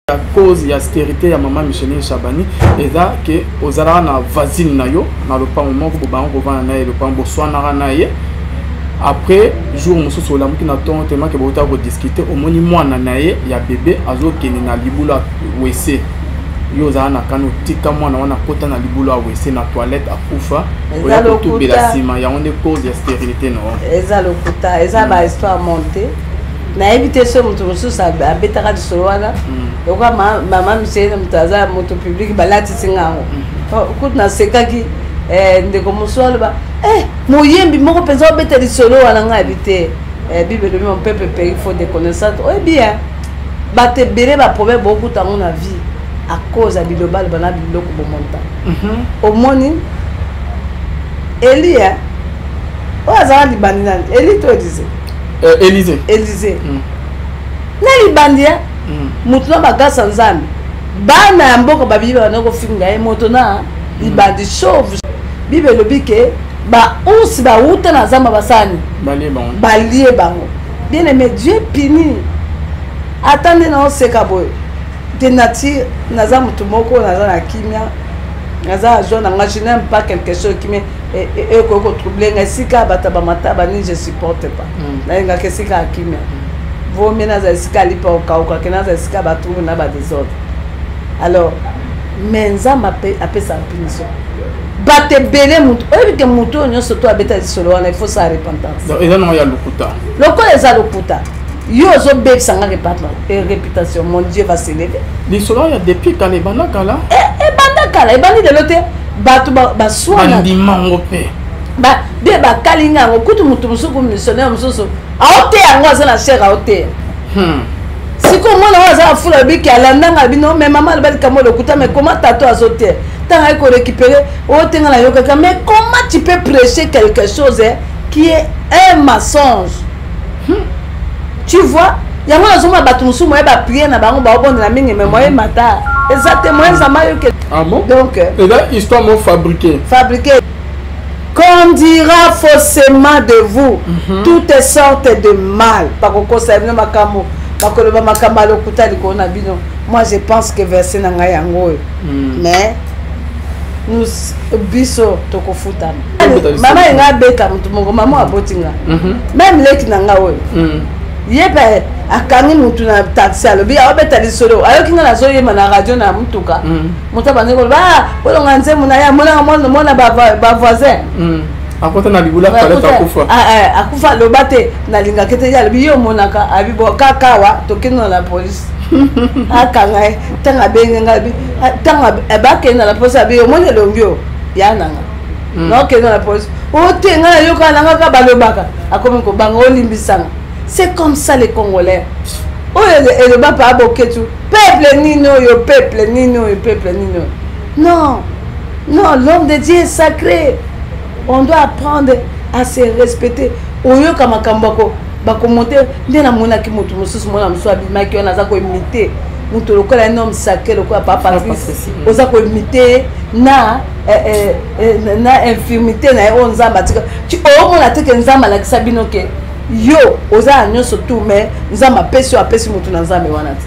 à cause de la stérilité de maman Micheline Chabani et là que aux arabes na vasine na yo na le pas moment que bango vend na le pas bosoana na ye après jour muso so la mki na ton tellement que bota ko discuter au moni mwana na ye ya bébé azo kene na libula wese yo za na kanu tika mwana wana kota na libula wese na toilette akufa oya ko bela sima ya on de cause de stérilité no eza lokuta eza ba histoire montée na éviter ce mutu mususu abetaka disolo wana yoka mama Micheline mutaza moto public balati singango kutu na sekaki ndeko mususu ba moyembi moko penza obeta disolo wana nga habité bible de mon peuple pays faut des connaissances bien bate bere ba problème beaucoup tango na vie à cause à bilobal bana biloko bomonta au moni Elia oza libandi nani Eli to disait Élysée na libandia mutu na bagasa nzambe bana ya mboka babibi bana ko finga ye moto na libandi chauve bible lobi ke ba usi ba uta na zamba basani balie bango bien aimé Dieu pini attendez na oseka boy de nature naza mutu moko naza na kimia naza jeune na je n'aime pas quelque chose qui me ko troubler ngasika bataba mataba ni je supporte pas na nga kesika akimia vaut mieux naza sika lipa okauka ke naza sika batrouble na ba désordre alors menza mape apesa punition bate belé mutu que mutu nyonso to abeta disolo wana il faut sa repentance donc eza no ya lokuta lokola eza lokuta yo zo beb sanga réputation mon Dieu va s'élever disolo ya depuis quand les banakala bandakala ebandi de l'autre batu ba soana bandi mango pe ba be ba kalinga ngo kutu mutu musuku missionnaire mususu aote yango azana cher aote siko mwana waza fula biki alandanga bino mais maman le bali kamo lokuta mais comment tato azote tanga ko récupérer otenga na yoka mais comment tu peux prêcher quelque chose qui est un mensonge tu vois yango azoma batu mususu moye ba prier na bango ba obonde na mingi mais moye mata exactement ça m'a eu que ah bon donc et là histoire mo fabriqué qu'on dira faussement de vous toutes sortes de mal par kokosa bino makamo bakoloba makamba lokuta likona bino moi je pense que verset na ngai yango mais nous biso tokofuta mama nga beta mutu mongo mama abotinga même leki na nga oyo yebe akangi mutu na taxi alobi abeta lisolo ayokinga na zoyema na radio na mutuka mutu abaneko ba bolonga nzemu na ya mona ba voisin akota na libula kale takufa akufa lobate na linga kete ya lobi yo monaka abibo kakawa tokino na police akanga tanga benga bi tanga abake na la police abiyo mone longyo yananga no keno na police o tenga yo kana ngaka balobaka akomi ko bango limbisanga. C'est comme ça les Congolais. Oh, et le papa a boqué tout. Peuple nino, yo peuple nino, yo peuple nino. Non, non, l'homme de Dieu est sacré. On doit apprendre à se respecter. Oyo kama kambako, bako monter, ndena mona ki mutu mususu mona musu abima ki ona za ko imiter. Mutu lokola un homme sacré lokola papa Patrice. Oza ko imiter na infirmité na onza batika. Tu o mona teke nzamba la kisabino ke. Yo, oza nyonso tout mais nzamba pesi apesi mutu na nzambe wana ti.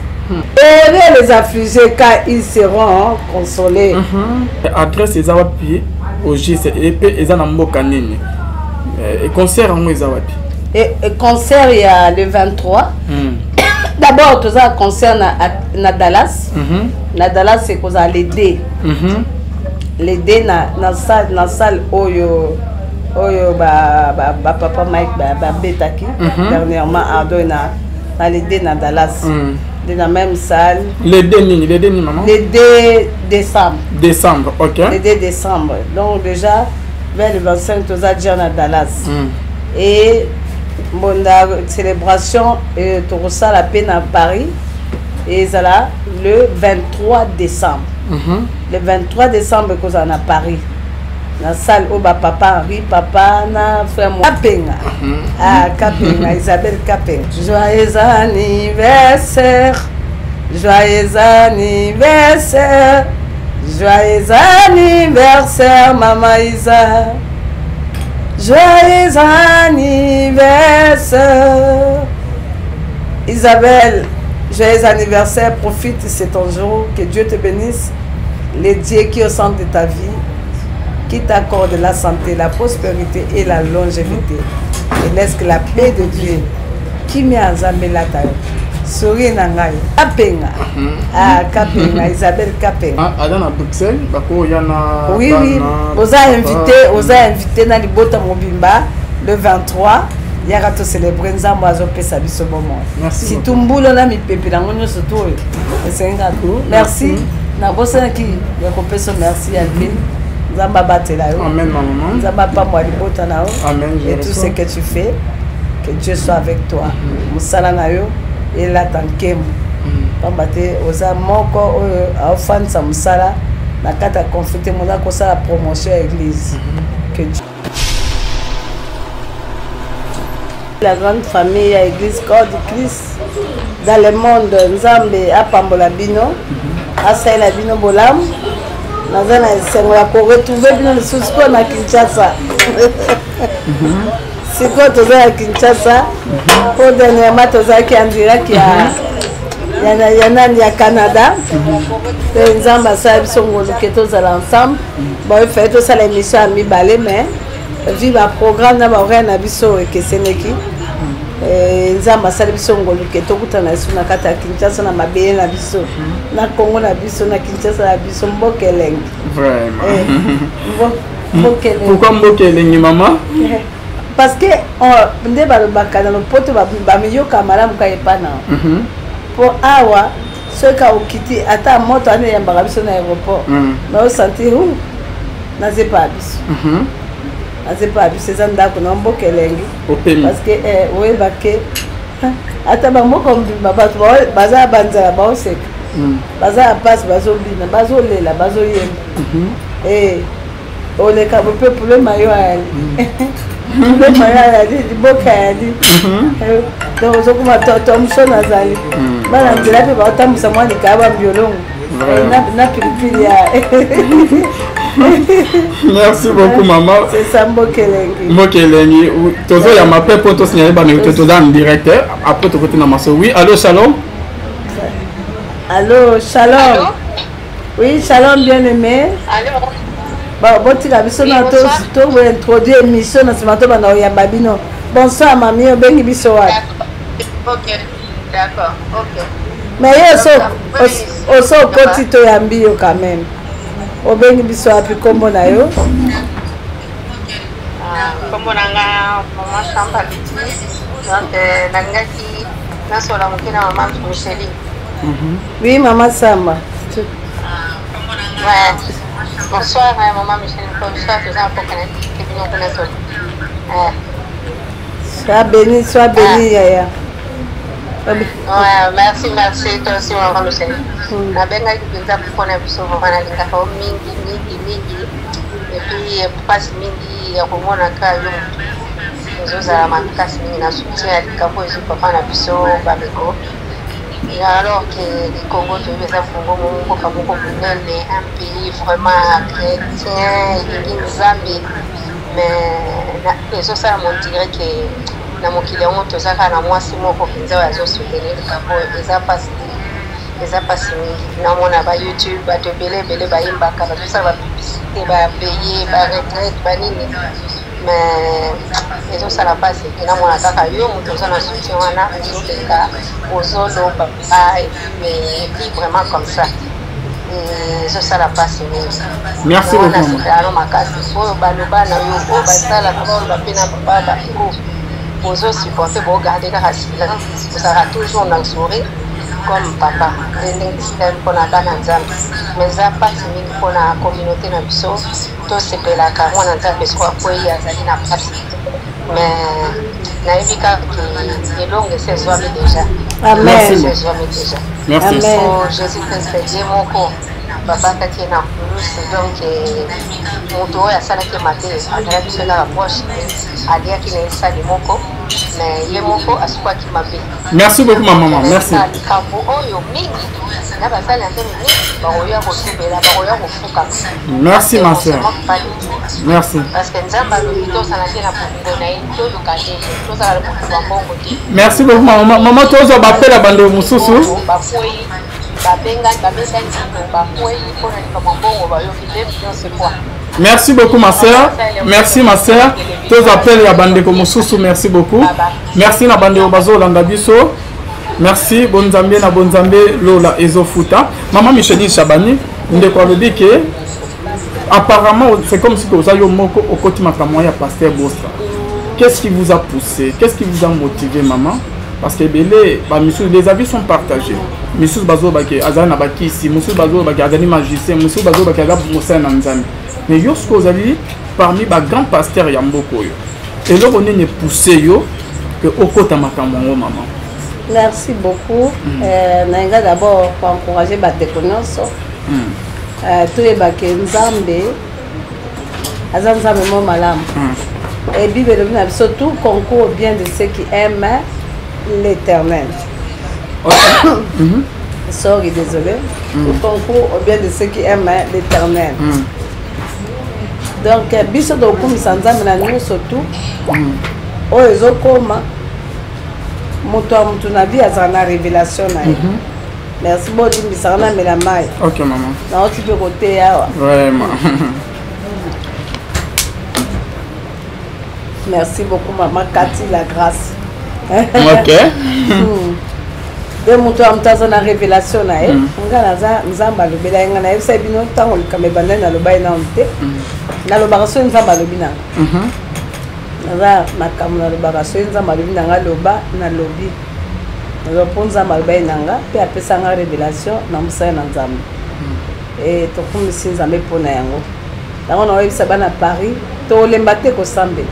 Et les affligés car ils seront consolés. Adresse eza wapi au JCEP eza na mboka nini? Et concert en eza wapi? Et concert il y a le 23. D'abord tout ça concert na Dallas. Na Dallas c'est cause les D. Les D na salle oyo papa Mike betaki dernièrement Ardo na les D na Dallas. Dans la même salle. Les deux maman. Les 2 décembre. Décembre, ok. Les 2 décembre. Donc déjà vers le 25 tout ça déjà à Dallas. Et bon la célébration tout ça la peine à Paris et ça là le 23 décembre. Le 23 décembre que ça à Paris. La salle où papa Henri, papa na frère moi Kapenga. Ah Kapenga, Isabelle Kapenga. Joyeux anniversaire. Joyeux anniversaire. Joyeux anniversaire maman Isa. Joyeux anniversaire. Isabelle, Joyeux anniversaire, profite, c'est ton jour. Que Dieu te bénisse. Les dieux qui au centre de ta vie, qui t'accorde la santé, la prospérité et la longévité. Et laisse que la paix de Dieu, qui m'y a zamélata, souris nangaï. Kapenga. Ah, Kapenga, Isabelle Kapenga. Ah, dans Bruxelles, il y en a. Oui, oui. Vous avez invité dans les bottes mobimba le 23. Il y a tout célébrer Nzambo azope sa biso moment. Merci. Si tout mboulo na mi pepe na ngonyo surtout. C'est un gâteau. Merci. Na bossa qui ya kopeso merci à lui. Nzamba batela yo. Amen maman. Nzamba pa moi libota na yo. Amen. Et tout ce que tu fais, que Dieu soit avec toi. Musala na yo et la tankemo. Pambate oza moko au fan sa musala na kata confité moza ko sala promotion à l'église. Que Dieu. La grande famille à l'église Corps du Christ dans le monde Nzambe a pambola bino a saïla bino bolam nazana sengo ya ko retrouver bino le sous-score na Kinshasa c'est quoi toza à Kinshasa pour dernièrement toza qui en direct ya Canada et Nzambe a saïla biso ngolu que tozala ensemble bon il fait tout ça l'émission à mi-balé mais vive un programme na ba na biso ekeseneki Nzambe asali biso ngolu ke tokutana biso na kata ya Kinshasa na mabeye na biso na Congo na biso na Kinshasa na biso mbokelengi vraiment mbokelengi. Pourquoi mbokelengi maman? Parce que nde balobaka na lopoto bamiyoka malamu ka epana po awa soka okiti ata moto ane yambaka biso na aéroport na osentir nazepa biso azepa biso eza ndako na mbokelengi parce que oyebake ata bamboka mbima bato baza banzala baoseka baza ya mpasi bazobina bazolela bazoyemba oleka bope pulo mayo ayali pulo mayo ayali liboka ayali donc ozokuma tomuso nazali bana nzela mpe baotambusa mwa likaya bambiolongo na pilipili ya. Merci beaucoup maman. C'est ça Mbokelengi. Mbokelengi. Tozo ya ma paix pour toi signaler ba to dans direct après to côté na maso. Oui, allô Shalom. Allô Shalom. Oui, Shalom bien-aimé. Allô. Bah botika biso na to introduire émission na simato bana ya babino. Bonsoir mamie, obengi biso wa. OK. D'accord. OK. Mais oso koti to yambio quand même. Obengi biso api kombo na yo. Kombo nanga mama Chamba Biti. Donc nangaki nasola mukina mama Micheli. Oui maman Samba. Ouais. Bonsoir maman Micheli. Bonsoir tous en Canada. Que bien on est Sois béni yaya. Ouais, merci toi aussi maman Micheli. Na benga kipinza kufona biso vana linga mingi et puis passe mingi ya komona ka yo zoza makasi mingi na soutien ya kapo ezi papa na biso babeko et alors que le Congo te veza fungo mongo kamoko munene un pays vraiment chrétien et Nzambe mais ezo ça mon dirait que na mokili yango tozaka na mwasi moko pinza yazo soutenir kapo eza pasi mingi namona ba YouTube bato ebele bayimbaka bazosala bapublicité bapaye baretraite banini mais ezosala pasi namona kaka yo moto oza na soutien wana ozoleka ozoloba epuis vraiment comme ça ezosala pasi mingi. Merci beaucoup ano makasi oyo baloba na yo oyo basalaka baloba mpe na baba ozosupporte bogarde kaka silence ozalaka toujours na sourire comme papa ndenge mpona bana nzambe mais eza mpasi mingi mpona communauté na biso tosepelaka mwana nzambe soko akwei azali na mpasi mais nayebi kaka elongo esi ezwami déjà ezwami déjà jésus christ ye moko babakaki ye na kulusi donc moto oyo asalaki mabe azala biso kaka proche aliaki na esali moko mais yemoko asukwa ki mabe. Merci beaucoup ma maman, merci. Merci ma soeur. Merci. Merci beaucoup ma maman. Maman tozo bape la bande mususu. Merci beaucoup ma soeur. Merci ma soeur. Tous appels la bande comme mususu, merci beaucoup. Merci la bande obazo landa biso. Merci bonzambe na bonzambe lola ezofuta. Maman Micheline Chabani, ndeko lobi que apparemment c'est comme si vous avez moko au côté makamwa ya pasteur Bostra. Qu'est-ce qui vous a poussé? Qu'est-ce qui vous a motivé maman? Parce que les avis sont partagés. Monsieur Bazo Baki Azana Baki ici, Monsieur Bazo Baki Azani magicien, Monsieur Bazo Baki Azab Moussa Nanzani. Mais yo ce que vous avez parmi les grands pasteurs Yamboko. Et là on est poussé yo que au côté makamwa maman. Merci beaucoup. Nainga d'abord pour encourager ma déconnaissance. Tous les baquets Nzambe, Azanzambe mon malam. Et Bible surtout concourt bien de ceux qui aiment l'Éternel. Sorry, désolé. Concourt bien de ceux qui aiment l'Éternel. Donc, biso do comme Nzambe na nous surtout. O ezokoma. Mon avis à la révélation. Merci beaucoup, Bissarana Melamai. Ok, maman. Non, tu peux côté. Vraiment. Merci beaucoup, maman Cathy, la grâce. Ok. De mon tour, à la révélation. On a Nzamba le Bela, on a eu ça, bien longtemps, on a Kamebana, on a le bain dans le thé. On a le barasson, Nzamba le Bina. Naza makamuna lobaka so nzamba lobi nanga loba na lobi nazo ponza malba nanga pe apesa nga révélation na musaya na nzambe et to kumisi nzambe pona yango yango na webisa bana Paris to lembate ko sambe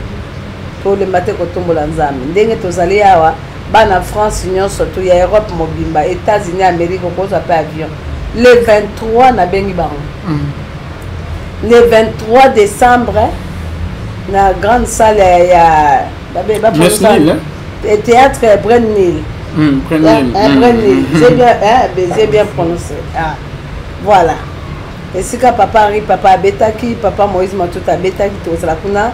to lembate ko tombola nzambe ndenge tozali awa bana France union surtout ya Europe mobimba États-Unis Amérique ko za pa avion le 23 na bengi bango le 23 décembre la grande salle et théâtre Brennil. Brennil. J'ai bien prononcé. Ah. Voilà. Et si papa Henri, papa Betaki, papa Moïse Matouta Betaki, tout ça là,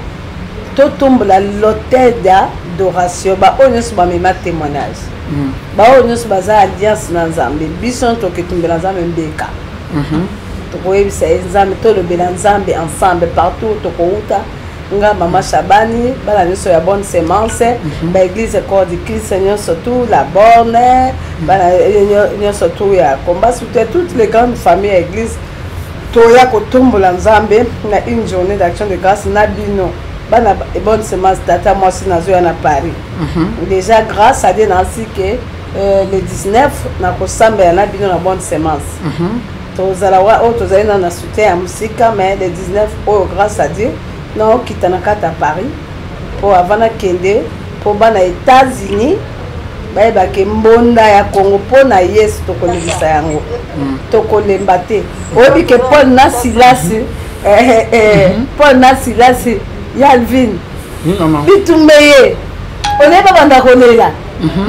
tout tombe la l'hôtel d'adoration. Bah on est ma témoignage. Bah on est baza alliance dans Zambie. Bison to que tombe dans Zambie mbeka. To koyebi c'est Zambie to le Belanzambe ensemble partout to kouta. Nga Maman Chabani, la mission ya bonne sémence, l'église corps du Christ, surtout la borne, surtout ya combat, toutes les grandes familles à l'église, Toya Kotumbo Lanzambe, na une journée d'action de grâce, Nabino, bonne sémence, data moi aussi na Paris. Déjà grâce à Dieu ainsi que le 19, na Kosambe ya Nabino na bonne sémence. Tozalawa o tozali na soutien à musique, mais le 19 grâce à Dieu. Non, qui t'en a à Paris pour avant à Kende pour bana États-Unis ba ba ke mbonda ya Congo pour na yes to kolibisa yango to kolembate obi ke Paul na Silas Paul na Silas Yalvin bitumbeye on est pas banda kolela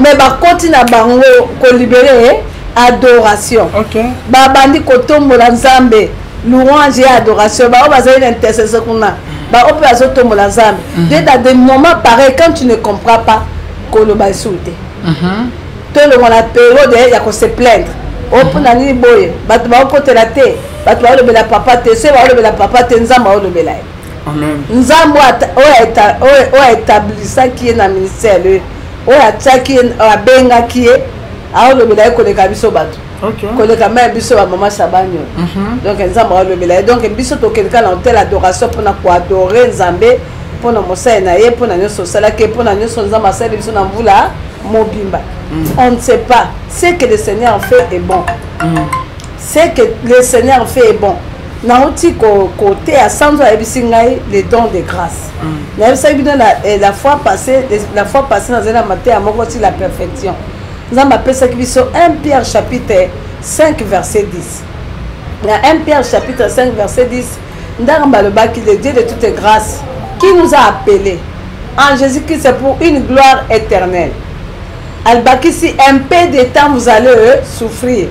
mais ba continue bango ko libérer adoration ba bandi ko tombola Nzambe louange et adoration ba ba za une intercession kuna bah on peut azotombo la zambe dans des moments pareils quand tu ne comprends pas que le bas souté tout le monde a période il y a qu'on se plaindre on peut nani boye bah tu vas côté la terre bah tu vas le bela papa te c'est va le bela papa te nzamba le bela amen nzamba o établi ça qui est dans ministère le o a qui a benga qui est a le bela ko le kabiso bato koleka même biso ba Maman Chabani donc nzamba le bela donc biso to quelqu'un dans telle adoration pour na ko adorer nzambe pour na mosa na ye pour na nyoso sala ke pour na nyoso nzamba sala biso na mvula mobimba on ne sait pas ce que le Seigneur fait est bon ce que le Seigneur fait est bon na oti côté à sans abisingai les dons de grâce na ça bino la fois passée dans la matin à moko la perfection. Nous avons appelé ça 1 Pierre chapitre 5 verset 10. Dans 1 Pierre chapitre 5 verset 10, nous avons le Dieu de toute grâce qui nous a appelés en Jésus-Christ, c'est pour une gloire éternelle. Al-Bakissi, un peu de temps vous allez souffrir.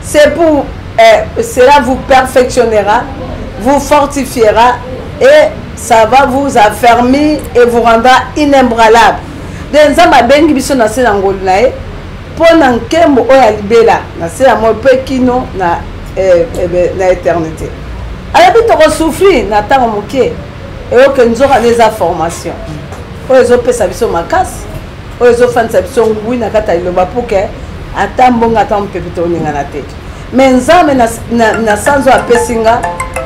C'est pour cela vous perfectionnera, vous fortifiera et ça va vous affermir et vous rendra inébranlable. Donc, ça m'a bien dit que na pour n'enkembo oya libela na c'est la moi peu kino na éternité. Alors puis tu souffrir na temps moké et que nous aurons des informations. Oyo pe sa biso makasi. Oyo fan sa biso ngui na kata iloba pour que atambonga atam pepito ninga na tête. Mais nzambe na sanzo apesinga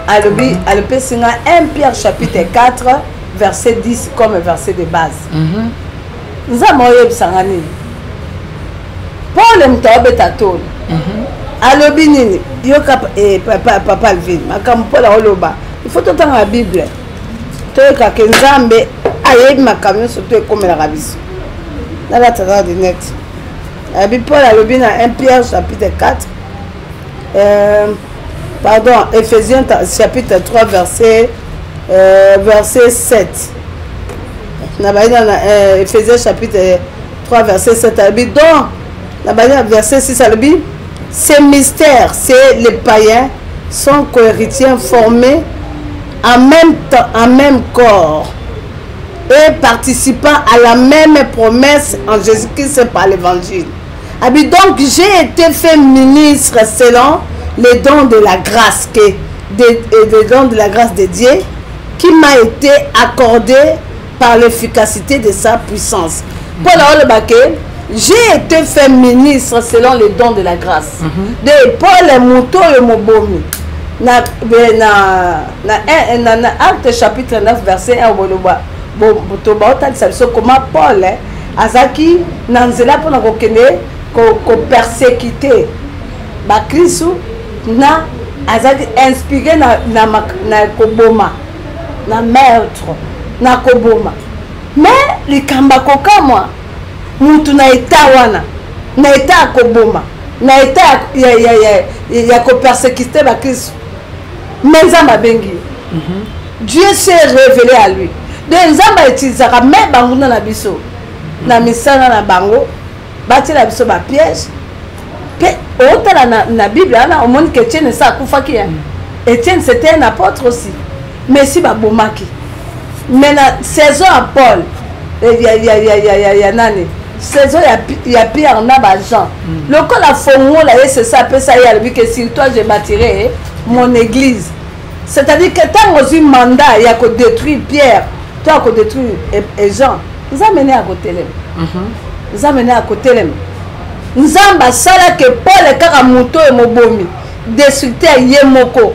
alobi alopesinga 1 Pierre chapitre 4 verset 10 comme verset de base. Nzambe oyo bisanga nini? Paul mtabeta toni. Alobi nini? Yo papa Alvin, makambo Paul oloba. Il faut totanga la Bible. Toyeka ke nzambe ayebi makambo surtout ekomela rabiso. Na la tata de net. Abi Paul alobi na 1 Pierre chapitre 4 pardon, Ephésiens chapitre 3 verset 7. Ephésiens chapitre 3 verset 7. Donc, verset 6, ces mystères, c'est les païens sont cohéritiers formés en même temps, en même corps et participant à la même promesse en Jésus-Christ par l'évangile. Donc j'ai été fait ministre selon les dons de la grâce des dons de la grâce de Dieu qui m'a été accordé par l'efficacité de sa puissance. Paul j'ai été fait ministre selon les dons de la grâce. De Paul et Mouto et Mobomi. Na Acte chapitre 9 verset 1 comment Paul azaki nanzela pour ko persécuter ba Kristo na azaki inspiré na koboma na meurtre na koboma mais likamba koka moi mutu na eta wana na eta koboma na eta ya ko persécuter ba Kristo mais nzamba bengi Dieu s'est révélé à lui de nzamba utilisera mais banguna na biso na misana na bango bati la biso ba piège pe otala na Bible ana au monde que Etienne ça kufaki Etienne c'était un apôtre aussi mais si ba bomaki mais na saison à Paul ya nani saison ya Pierre na ba Jean le col la fongola c'est ça peut ça y a lui que sur toi je bâtirai mon église c'est-à-dire que tant aux mandat il y a que détruire Pierre toi que détruire et Jean nous amener à côté nous amener à côté nzamba sala que Paul kaka moto et mobomi destructeur yemoko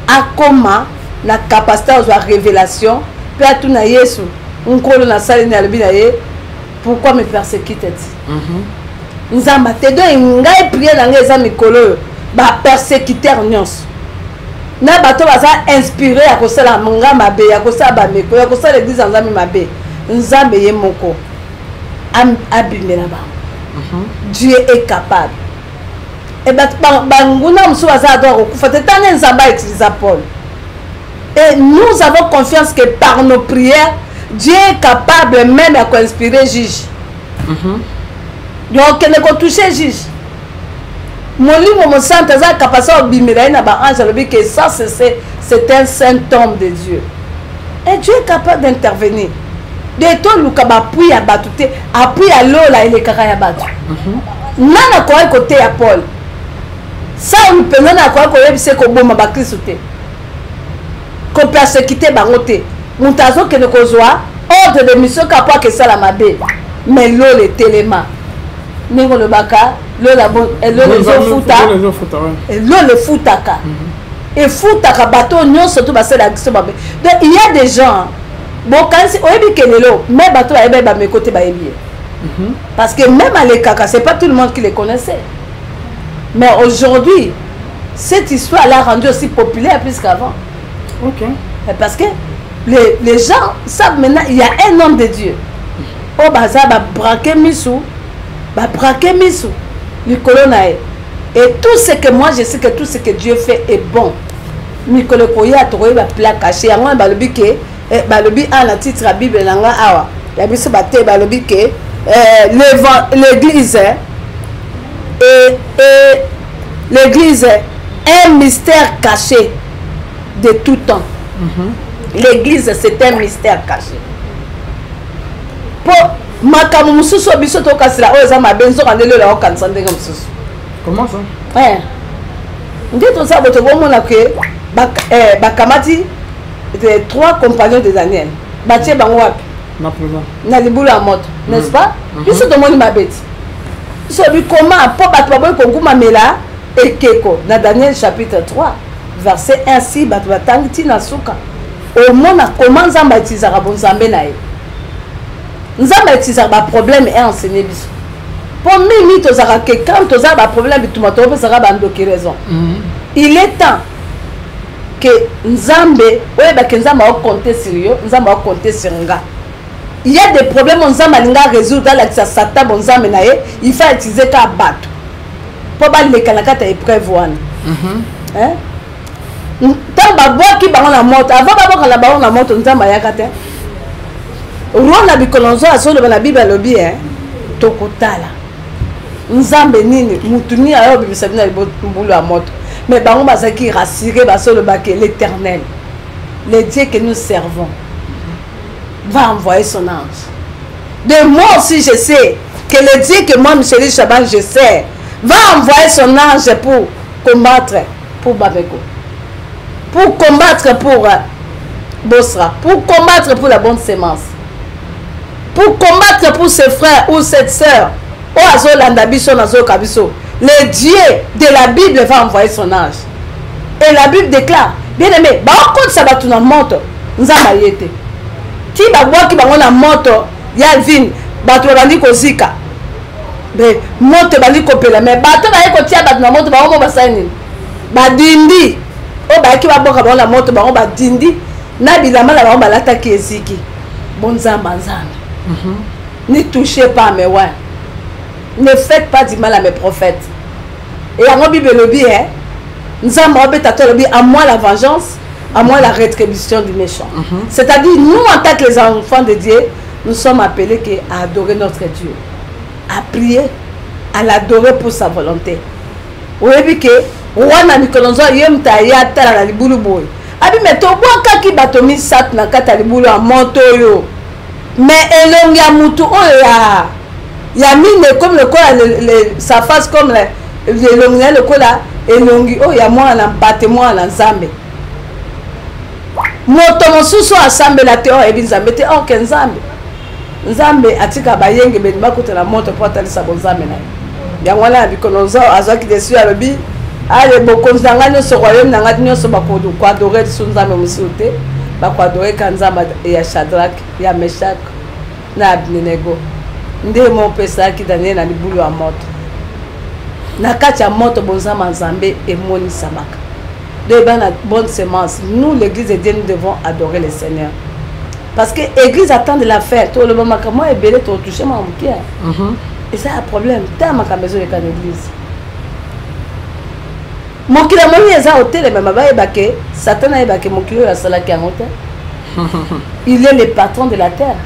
akoma na capacité à révélation pe atuna Yesu nkolo na sala ni albi na ye pourquoi me persécuter nzamba te do ngai prier na ngai za mikolo ba persécuteur nyonso na bato baza inspiré à kosala manga mabe ya kosala ba meko ya kosala l'église nzambe mabe nzambe yemoko abimela ba Dieu est capable. Et banguna msuwa za doit okufa tane nzamba utilise Paul. Et nous avons confiance que par nos prières Dieu est capable même à inspirer juge. Donc ne ko toucher juge. Molimo mo sante za capacité obimela na ba ange le que ça c'est un saint homme de Dieu. Et Dieu est capable d'intervenir. De to luka ba puis ya batute appui à lola ile kaka ya batu nana ko côté ya Paul ça on peut nana ko yebise ko boma ba Kristo te ko persécuter bango te mutazo ke ne ko zwa ordre de mission ka que ça la mabe mais lole telema ningo le baka lola bon et lole zo futa et lole futaka et futaka bato nyonso to ba sala kiso babe donc il y a des gens bon quand c'est oyebi kelelo mais bato ba ba mes côtés ba yebi parce que même à l'écaka c'est pas tout le monde qui les connaissait mais aujourd'hui cette histoire l'a rendu aussi populaire plus qu'avant. Parce que les gens savent maintenant il y a un homme de Dieu au baza ba braquer misu likolo na et tout ce que moi je sais que tout ce que Dieu fait est bon mikolo koya to ba plat caché yango ba lobi ke balobi ana titre la Bible nanga awa ya biso bate balobi que l'église et l'église est un mystère caché de tout temps. L'église c'est un mystère caché. Pour makamu mususu biso to kasila o za mabenzo kandelo la okanisa ndenge mususu. Comment ça? Ndito ça boto bomona que bakamati les 3 compagnons de Daniel. Batie bango wapi? Na prison. Na libulu ya moto, n'est-ce pas? Biso to moni mabeti. Biso bi comment po bato baboy ko nguma mela ekeko na Daniel chapitre 3 verset 1 si bato batangi na suka. Au mona comment nzamba itizaka bonzambe na ye. Nzamba itizaka ba problème et enseigner biso. Pour mimi tozaka que quand tozaka ba problème bituma to pesaka ba ndoki raison. Il est temps que Nzambe oye ba kenzamba o compter sur yo, Nzamba o compter sur nga. Il y a des problèmes Nzamba linga résoudre la Satan bonzambe na ye, il faut utiliser ka bato. Pour ba le kanaka ta épreuve wana. Hein? Tant ba boki bango na moto, avant ba boka la bango na moto Nzamba yakate. Rwanda bikolonzo asolo na Bible lobi tokotala. Nzambe nini mutuni ayo bibisabina libulu ya moto. Mais bango bazaki rassuré basolo baké l'Éternel. Le Dieu que nous servons va envoyer son ange. De moi aussi je sais que le Dieu que moi Michel Chaban je sais va envoyer son ange pour combattre pour Babeko. Pour combattre pour Bosra, pour combattre pour la bonne sémence. Pour combattre pour ses frères ou cette sœur. Le Dieu de la Bible va envoyer son ange. Et la Bible déclare, bien aimé, ça va tout dans moto. Nous avons été. Qui va voir qui va dans moto, Yalvin, bato bandi kozika. Mais moto bandi kopela, mais bato ba ko tia bato na moto ba ba saini. Ba dindi. O ba ki ba boka ba na moto ba dindi. Na bilama la ba lata ki eziki. Bonzamba nzamba. Ne touchez pas mes ouais. Ne faites pas du mal à mes prophètes. Et à mon Bible lobby, à moi la vengeance, à moi la rétribution du méchant. C'est-à-dire, nous en tant que les enfants de Dieu, nous sommes appelés à adorer notre Dieu, à prier, à l'adorer pour sa volonté. Vous voyez que Rwanda Mikolonzo yem taya tala la libulu boy. Abi meto boka ki batomi sat na kata libulu a moto yo. Mais elonga mutu oya. Ya mine comme le quoi sa face comme le longi le cola elongi oya moi na bate moi na Nzambe. Moto mosusu asambe la teo e binzambe te o kenzambe. Nzambe atika bayenge be makote na moto po atalisa bonzambe na. Ya ngwana Bikolonzo azaki desu ya lobi ale bokonzanga nyoso royaume nanga nyoso bakodo kwa adorer sunzambe musute ba kwa adorer kanzamba ya Shadrach ya Meshach na Abednego. Nde mo pesa ki Daniel na libulu ya moto. Na kati ya moto bonzamba Nzambe emoni samaka. De bana bonne sémence. Nous l'église de Dieu nous devons adorer le Seigneur. Parce que l'église attend de la faire. Tout le monde comment est belé to toucher mon cœur. Et ça un problème. Tant ma maison de l'église. Mon kila moni eza hôtel mais maba ebake Satan a ebake mon kilo ya sala ki hôtel. Il est le patron de la terre.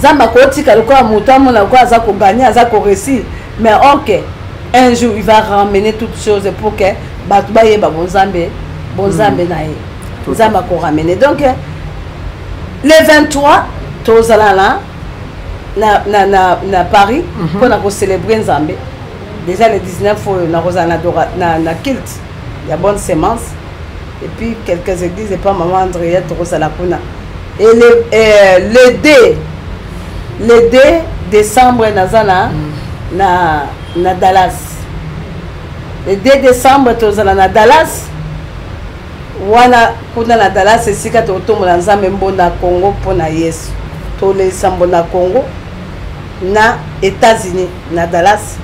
Zamba ko tika le quoi muta mona ko aza ko gagner aza ko réussir mais OK un jour il va ramener toutes choses pour que batu ba yeba bonzambe na ye. Zamba ko ramener donc le 23 tozala na Paris pour na célébrer Nzambe. Déjà le 19 na kilt il y a bonne sémence et puis quelques églises et pas maman Andrea Torosala kuna et le 2 décembre nazana na Dallas. Le 2 décembre tozala na Dallas wana kuna na Dallas esika totombola Nzambe mbona Congo pona Yesu to le sambo na Congo na États-Unis na Dallas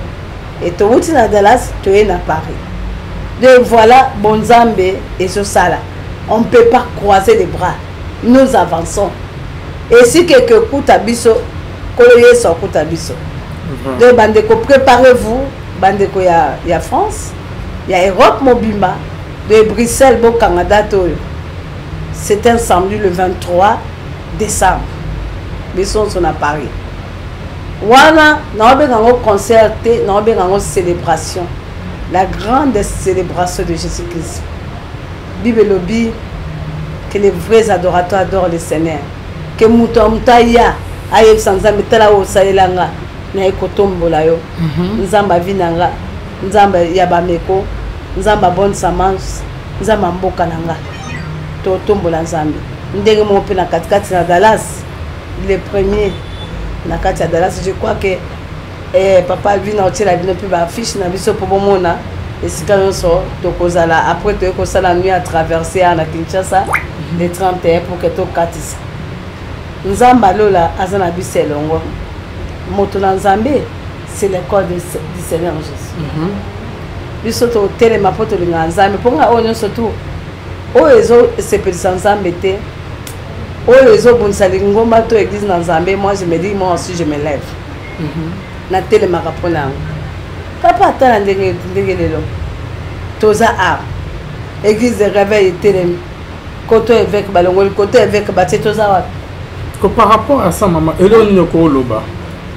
et to wuti na Dallas to est na Paris. De voilà bonzambe et ce sala. On ne peut pas croiser les bras. Nous avançons. Et si quelque coup tabiso koloye so coup tabiso. De bandeko préparez-vous bandeko ya France, ya Europe mobimba, de Bruxelles bo Canada to. C'est un samedi le 23 décembre. Bisson sont à Paris. Voilà, nous avons un concert, nous avons une célébration. La grande célébration de Jésus-Christ. Bible lobby, que les vrais adorateurs adorent le Seigneur. Que Moutamtaya, Aïe Sanzam, Tala Osaïlanga, Naïkotombola yo, Nzamba Vinanga, Nzamba Yabameko, Nzamba Bonne Samance, Nzamba Mbokananga, Totombola Nzambi. Ndenge mon pe na katikati na Dallas, le premier na kati ya Dallas, je crois que papa vient au la vie plus ba affiche na biso pour bomona et si quand on sort tokozala après to ko la nuit à traverser à Kinshasa les 31 pour que to katisa. Nzamba lola azana biselongo. Moto na Nzambe c'est l'école du Seigneur Jésus. Biso to tele mapoto linga Nzambe ponga onyo surtout oyezo sepelisa Nzambe te. Oyezo bunsali ngomba to église na Nzambe, moi je me dis moi aussi je me lève. Na tele makapona. Papa atala ndenge lelo. Toza a. Église de réveil télé. Koto évêque balongoli, koto évêque baté toza wa. Que par rapport à ça maman, elo ni ko loba.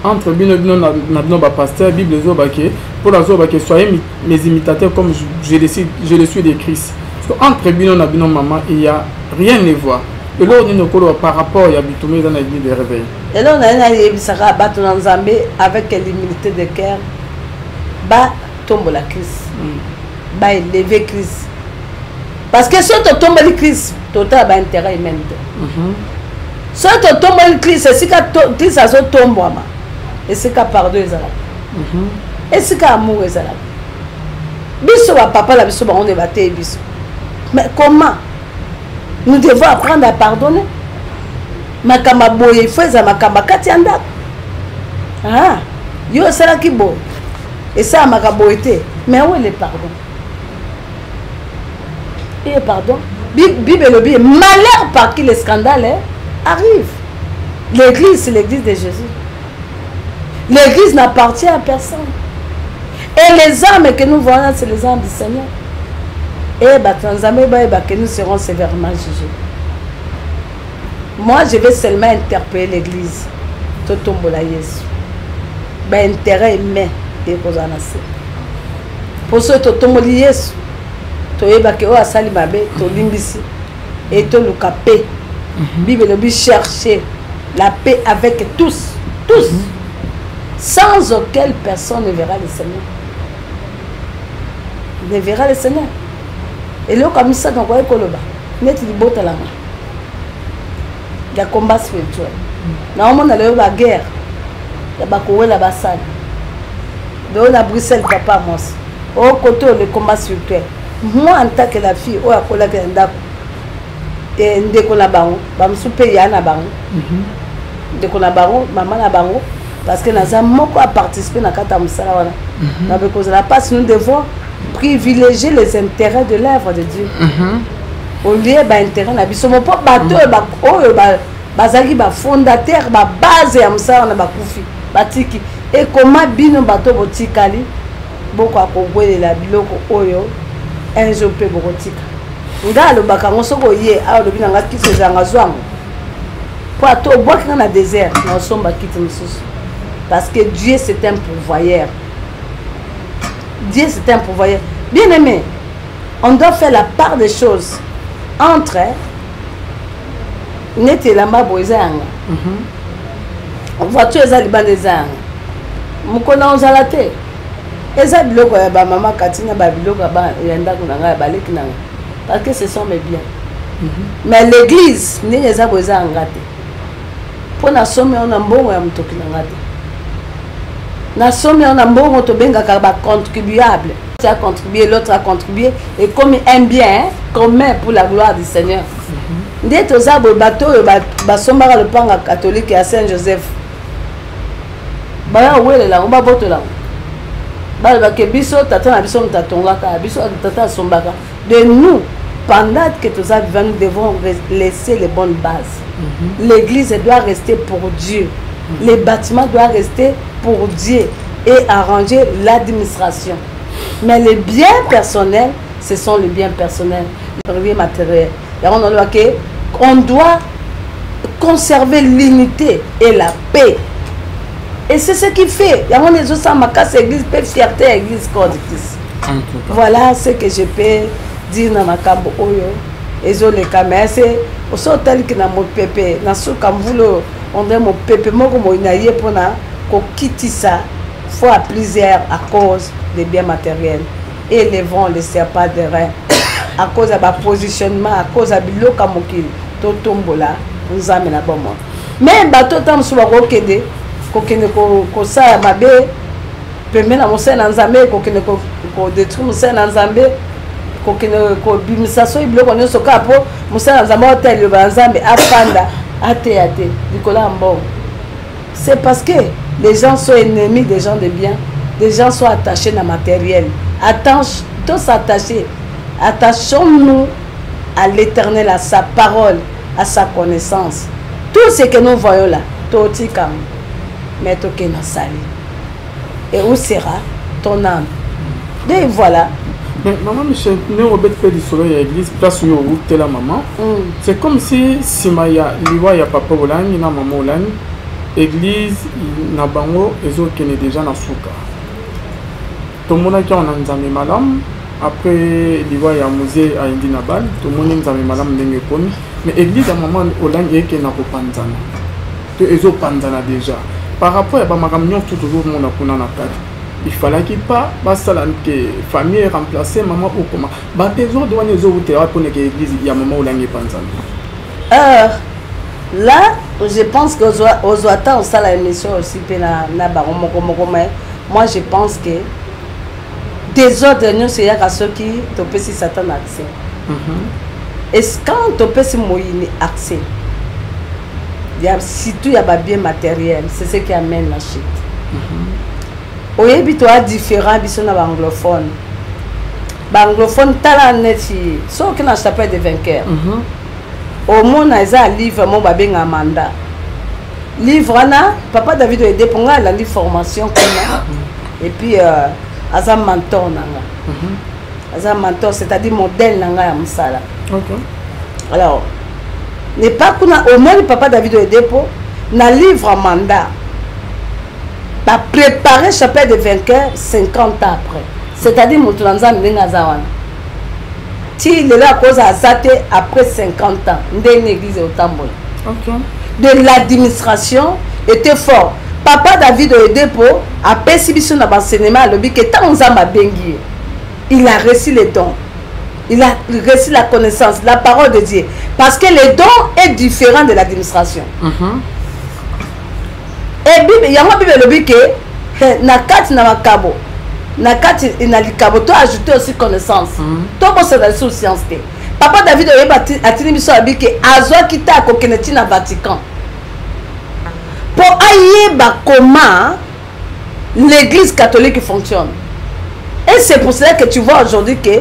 Entre bino na bino ba pasteur Bible zo baké pour la zo baké soyez mes imitateurs comme je le suis de Christ. Parce que entre bino na bino maman, il y a rien à voir. Et là, on est par rapport à Yabitomé dans l'église de réveil. Et là, on a battu dans Zambé avec l'humilité de cœur. Bah, tombe la crise. Bah, élever crise. Parce que si tu tombes la crise, tu as un intérêt humain. Si tu tombes la crise, c'est que la crise a tombé. Et c'est que pardon est là. Et c'est que amour est là. Biso, papa, la biso, on est battu. Mais comment? Nous devons apprendre à pardonner. Makamba boye feza makamba kati anda. Ah, yo sala ki bo. Et ça makabo été. Mais où est le pardon? Et le pardon. Bible le bien. Malheur par qui le scandale arrive. L'église, c'est l'église de Jésus. L'église n'appartient à personne. Et les âmes que nous voyons, c'est les âmes du Seigneur. Et que nous serons sévèrement jugés. Moi, je vais seulement interpeller l'église. Totombola Yesu. Ben intérêt humain et kozanase. Pour ce totomboli Yesu. Toyeba ke o asali mabe, to limbisi et to luka paix. Bible dit chercher la paix avec tous, tous. Sans auquel personne ne verra le Seigneur. Ne verra le Seigneur. Et là, comme ça, on voit que net du beau talent. Il y a combat spirituel. Normalement, on a la guerre. Il y a la bassade. De on a Bruxelles, papa, moi. Au côté, le combat spirituel. Moi, en tant que la fille, on a collé un dap. Et dès qu'on a baron, je me suis payé à baron. Dès qu'on a baron, maman a baron. Parce que nous avons participé à la carte de Moussala. Nous devons privilégier les intérêts de l'œuvre de Dieu. Au lieu d'intérêt, nous avons pas bateau, bazali ba fondateur, ba base ya Moussala na ba kufi, batiki. Et comment bino bateau botikali, boko akogwele la biloko oyo, un jour pe botika. Nga lo bakango soko ye, a lo binanga kiso janga zwango. Pour to boki dans le désert, nous sommes bakiti mususu. Parce que Dieu c'est un pourvoyeur. Dieu c'est un pourvoyeur. Bien aimé, on doit faire la part des choses entre Nete lamba boizanga. Voiture eza libanda ezanga. Mukona ozalate. Eza biloko ya ba mama katina ba biloko ba yanda kunanga baleki nanga. Parce que ce sont mes biens. Mais l'église ni eza boizanga te. Pour na somme on a mbongo ya mutoki nanga te. Na somme on a mbongo to benga ka ba contribuable. Tu as contribué, l'autre a contribué et comme un bien commun pour la gloire du Seigneur. Dès que tu as le bateau, le panga catholique à Saint-Joseph. Bah où est là? On va voter là. Bah que biso tata na biso mtatonga ka biso tata sombaka. De nous, pendant que tu as vivant, nous devons laisser les bonnes bases. L'église doit rester pour Dieu. Les bâtiments doivent rester pour Dieu et arranger l'administration. Mais les biens personnels, ce sont les biens personnels, les biens matériels. on doit conserver l'unité et la paix. Et c'est ce qui fait. Il y a des autres ma casse église, paix, fierté, église, cordictis. Voilà ce que je peux dire dans ma cambo oyo. Et je les caméras, c'est aussi tel que dans mon pépé, dans ce cambulo, on dit mon pépé, moi comme on a eu pour na, qu'on quitte ça, fois plusieurs à cause des biens matériels. Élevons les serpents de reins à cause de ma positionnement, à cause de l'eau kamokil, tout tombola, nous amène à bon monde. Mais bateau tam sur la roquede, qu'on ça ma bé, permet à mon sein en zambé, qu'on détruit mon sein en zambé, qu'on bimisaso il bloque on est sur capo, mon sein en zambé hôtel le banzambé à panda, à théâtre, Nicolas Mbon. C'est parce que les gens sont ennemis des gens de bien, les gens sont attachés dans le matériel. Attention, tous attachés. Attachons-nous à l'Éternel, à sa parole, à sa connaissance. Tout ce que nous voyons là, tout est comme mais tout est dans sa vie. Et où sera ton âme? Et voilà. Mais maman Michel, nous avons fait du soleil à l'église, place où tu es la maman. C'est comme si Simaya, il y a papa Olan, il y a maman Olan, l'église, il y a bango, et autres qui sont déjà dans Souka. Tout le monde qui a un malam, après il y a un musée à Indinabal, tout le monde qui a un malam n'engekoni, mais l'église à maman Olan est qui n'a pas panzana. Tout les autres panzana déjà. Par rapport à ma camion, tout le monde a connu un cadre. Il fallait qu'il pas, que famille est remplacée, maman ou comment. Bah des autres douaniers les autres terrains pour l'église, il y a maman Olan est panzana. Là, je pense que aux autres, on sait la émission aussi, moi je pense que des autres nous c'est à ceux qui topé si Satan accès. Est-ce quand topé si moyen accès, il y a surtout il y a bien matériel, c'est ce qui amène la chute. Oyebi toi différent biso na anglophone. Anglophone talaneti, sauf que na chapelle des vainqueurs. Au monde a un livre mon babé nga mandat. Livre na papa David a aidé pour la livre formation et puis Azam mentor nanga. Azam mentor, c'est-à-dire modèle nanga ya musala. Alors, n'est pas qu'on a au moins le papa David de dépôt na livre mandat. Pas préparer chapelle de vainqueurs 50 ans après. C'est-à-dire mon transa n'enga zawana. Si il est là à cause à Zate après 50 ans, d'une église au Tambola. De l'administration était fort. Papa David de dépôt a perçu son enseignement à l'objet que tant Zamba Bengi, il a reçu les dons, il a reçu la connaissance, la parole de Dieu, parce que le don est différent de l'administration. Et il y a un Bible l'objet que na kat na makabo, na kat na likabo, tu as ajouté aussi connaissance. Toi bon c'est la science. Papa David a tenu mission à que Azoa kita a kokeneti na Vatican. Pour aïe comment l'église catholique fonctionne. Et c'est pour cela que tu vois aujourd'hui que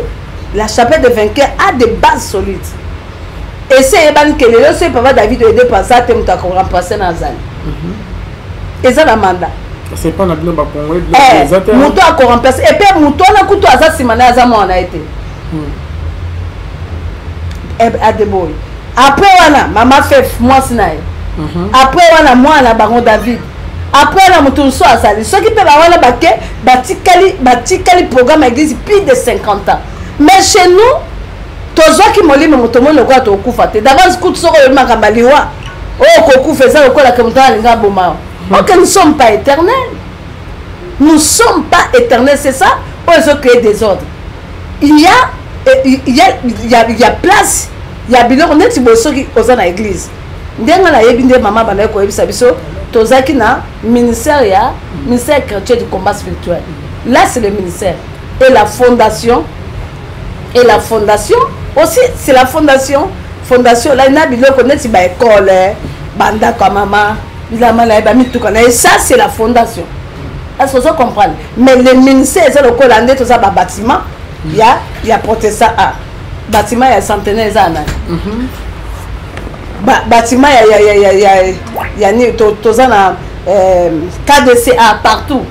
la chapelle des vainqueurs a des bases solides. Et c'est que le papa David a aidé par ça, tu as remplacé dans Zan. Et ça la mandat. C'est pas la Bible congolais. Mouton a remplacé. Et puis Mouton a couteau à ça, Simana Azamo en a été. Après, voilà, maman fait moi Sinaï. Après, voilà, moi, la baron David. Après, on a mon soir à Sali. Ceux qui peuvent avoir le baquet, batikali programme existe plus de 50 ans. Mais chez nous, tous ceux qui m'ont dit, mais mon le roi est au coup faté. D'abord, ce coup de sort, le makambaliwa. Oh, Koku fait ça, le quoi, la communauté, les gars, bouma. Donc, nous ne sommes pas éternels. Nous ne sommes pas éternels, c'est ça. Ils ont créé des ordres. Il y a place, il y a bilan, on est sur ceux qui sont dans l'église. Ndenge na yebinde maman bana ko yebisa biso tozaki na ministère chrétien du combat spirituel. Là c'est le ministère et la fondation aussi c'est la fondation là na biloko neti ba école banda kwa mama bilama la ba mitu kana et ça c'est la fondation. Est-ce que vous comprenez? Mais le ministère c'est le colandé tout ça ba bâtiment il y a protestant à bâtiment il y a centenaire zana. Bâtiment il y a KDCA partout.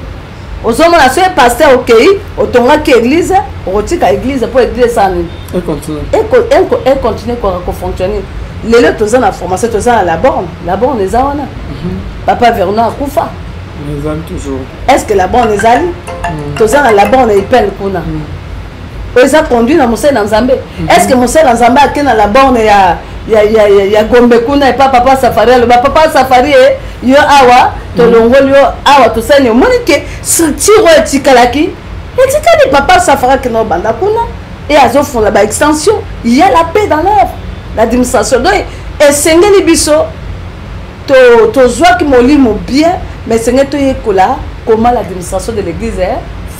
ozomona so pasteur okei otongaki église okotika église pour église sani et continue ko fonctionner lelo toza na formation toza na la borne eza wana papa Vernon akufa toujours est-ce que la borne ezali toza na la borne ipel kuna eza conduit na mosala nzambe est-ce que mosala nzambe akena la borne ya gombe kuna epa papa safari aloba papa safari yo awa tolongoli yo awa tosani omoni ke structure etikalaki papa safari kena obanda kuna et azofunda ba extension il y a la paix dans l'œuvre l'administration donc esengeli biso tozwaki molimo bien mais senge toyekola comment l'administration de l'église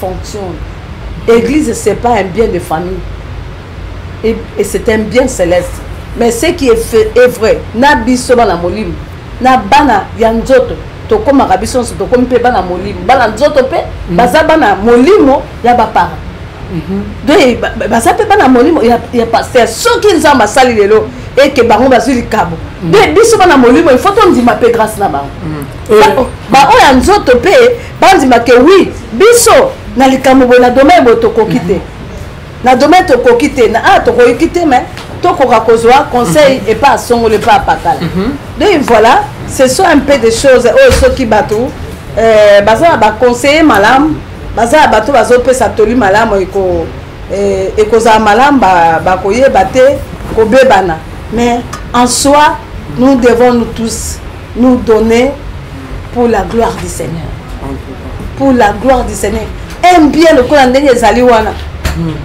fonctionne. Église c'est pas un bien de famille et c'est un bien céleste. Mais ce qui est vrai, na biso bana molimo, na bana ya nzoto, to koma rabiso to koma pe bana molimo, bana nzoto pe, baza bana molimo ya ba para. Donc baza pe bana molimo ya pasteur, ceux qui nzamba sali lelo et que bango bazuli kabo. Donc biso bana molimo, il faut on dit ma pe grâce na bango. Ba o ya nzoto pe, banzima ke oui, biso na likambo bona domaine boto kokite. Na domaine to kokite na to kokite mais conseil et pas songole pas patal. Donc voilà, ce sont un peu des choses ceux qui battent baza ba conseiller malam baza bato bazo pe satoli malam et koza malam ba koye baté ko bebana. Mais en soi, nous devons nous tous nous donner pour la gloire du Seigneur. Pour la gloire du Seigneur. Aime bien le courant ndenge ezali wana.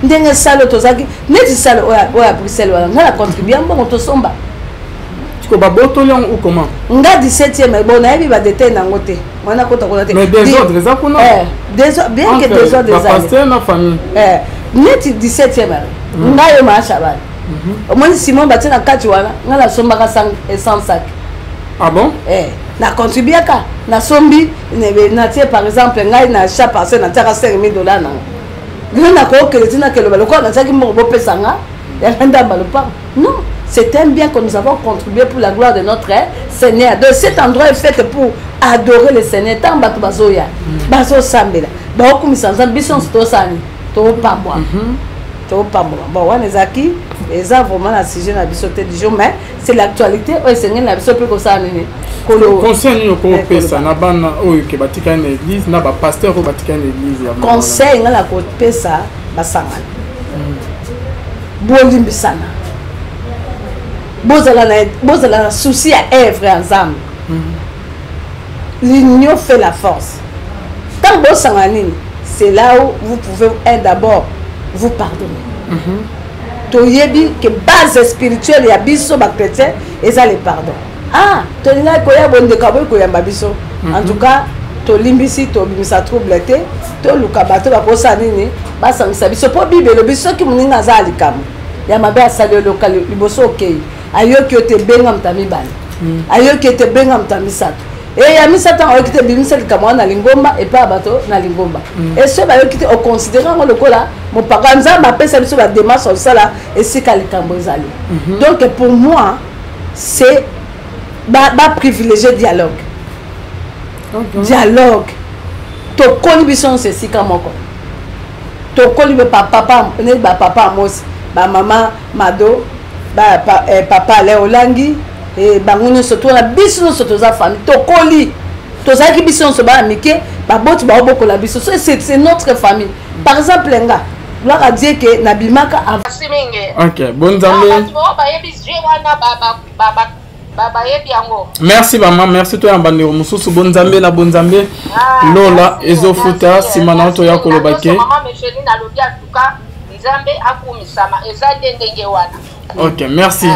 Ndenge salo tozaki neti salo oya Bruxelles wana ngala contribuer mbongo tosomba tiko baboto long ou comment nga 17e bon na yebi ba détail nango te mwana kota kota te mais des autres les akuna bien que des autres des années pasteur na famille neti 17e nga yo ma shabal au moins Simon batina kati wana ngala somba ka 100 sac ah bon na contribuer ka na sombi na tie par exemple ngai na chaque personne na taka $5,000 na non, c'est un bien que nous avons contribué pour la gloire de notre Seigneur. De cet endroit est fait pour adorer le Seigneur. Tant que bazoya, bazo sambela, baoku misanza bison stosani, to pas moi, to pas moi. Bon, on est aquí, et ça vraiment la sujet na bisoté du jour, mais c'est l'actualité. Ouais, Seigneur na bisoté ko ça nini. Conseil nous ko pesa na bana oyo ke batika na église na ba pasteur ko batika na église ya conseil ngala ko pesa basangana bolimbisana bozala na souci à œuvre ensemble l'union fait la force tant bosangani c'est là où vous pouvez d'abord vous pardonner toyebi que base spirituelle ya biso ba chrétien eza le pardon. Ah, tolinga koya bonde kabo koyamba biso. En tout cas, to limbisi to bimisa trouble te, to luka bato ba kosa nini, ba sangisa biso po bibelo biso ki muninga za likamo. Ya mabe asali local liboso okay. Ayoki ote benga mtami bani. Ayoki ote benga mtami sato. Et ya misata ayoki te bimisa likamo na lingomba et pas bato na lingomba. Et ce ba ayoki te o considérant ngo lokola mon papa nzamba pesa biso ba démarche au sala et sika likambo ezali. Donc pour moi, c'est privilégier dialogue. Dialogue. To koni bison c'est si kamoko. To koni papa ne ba papa mos ba maman mado ba papa le olangi et bangono soto na biso soto za famille to koli to za ki bison so ba mike ba boti ba oboko la biso c'est notre famille. Par exemple nga gloire à Dieu que nabimaka avant. OK, bonne journée. Merci maman, merci toi ambande mususu bonzambe na bonzambe lola ezofuta simana to ya kolobake. OK, merci.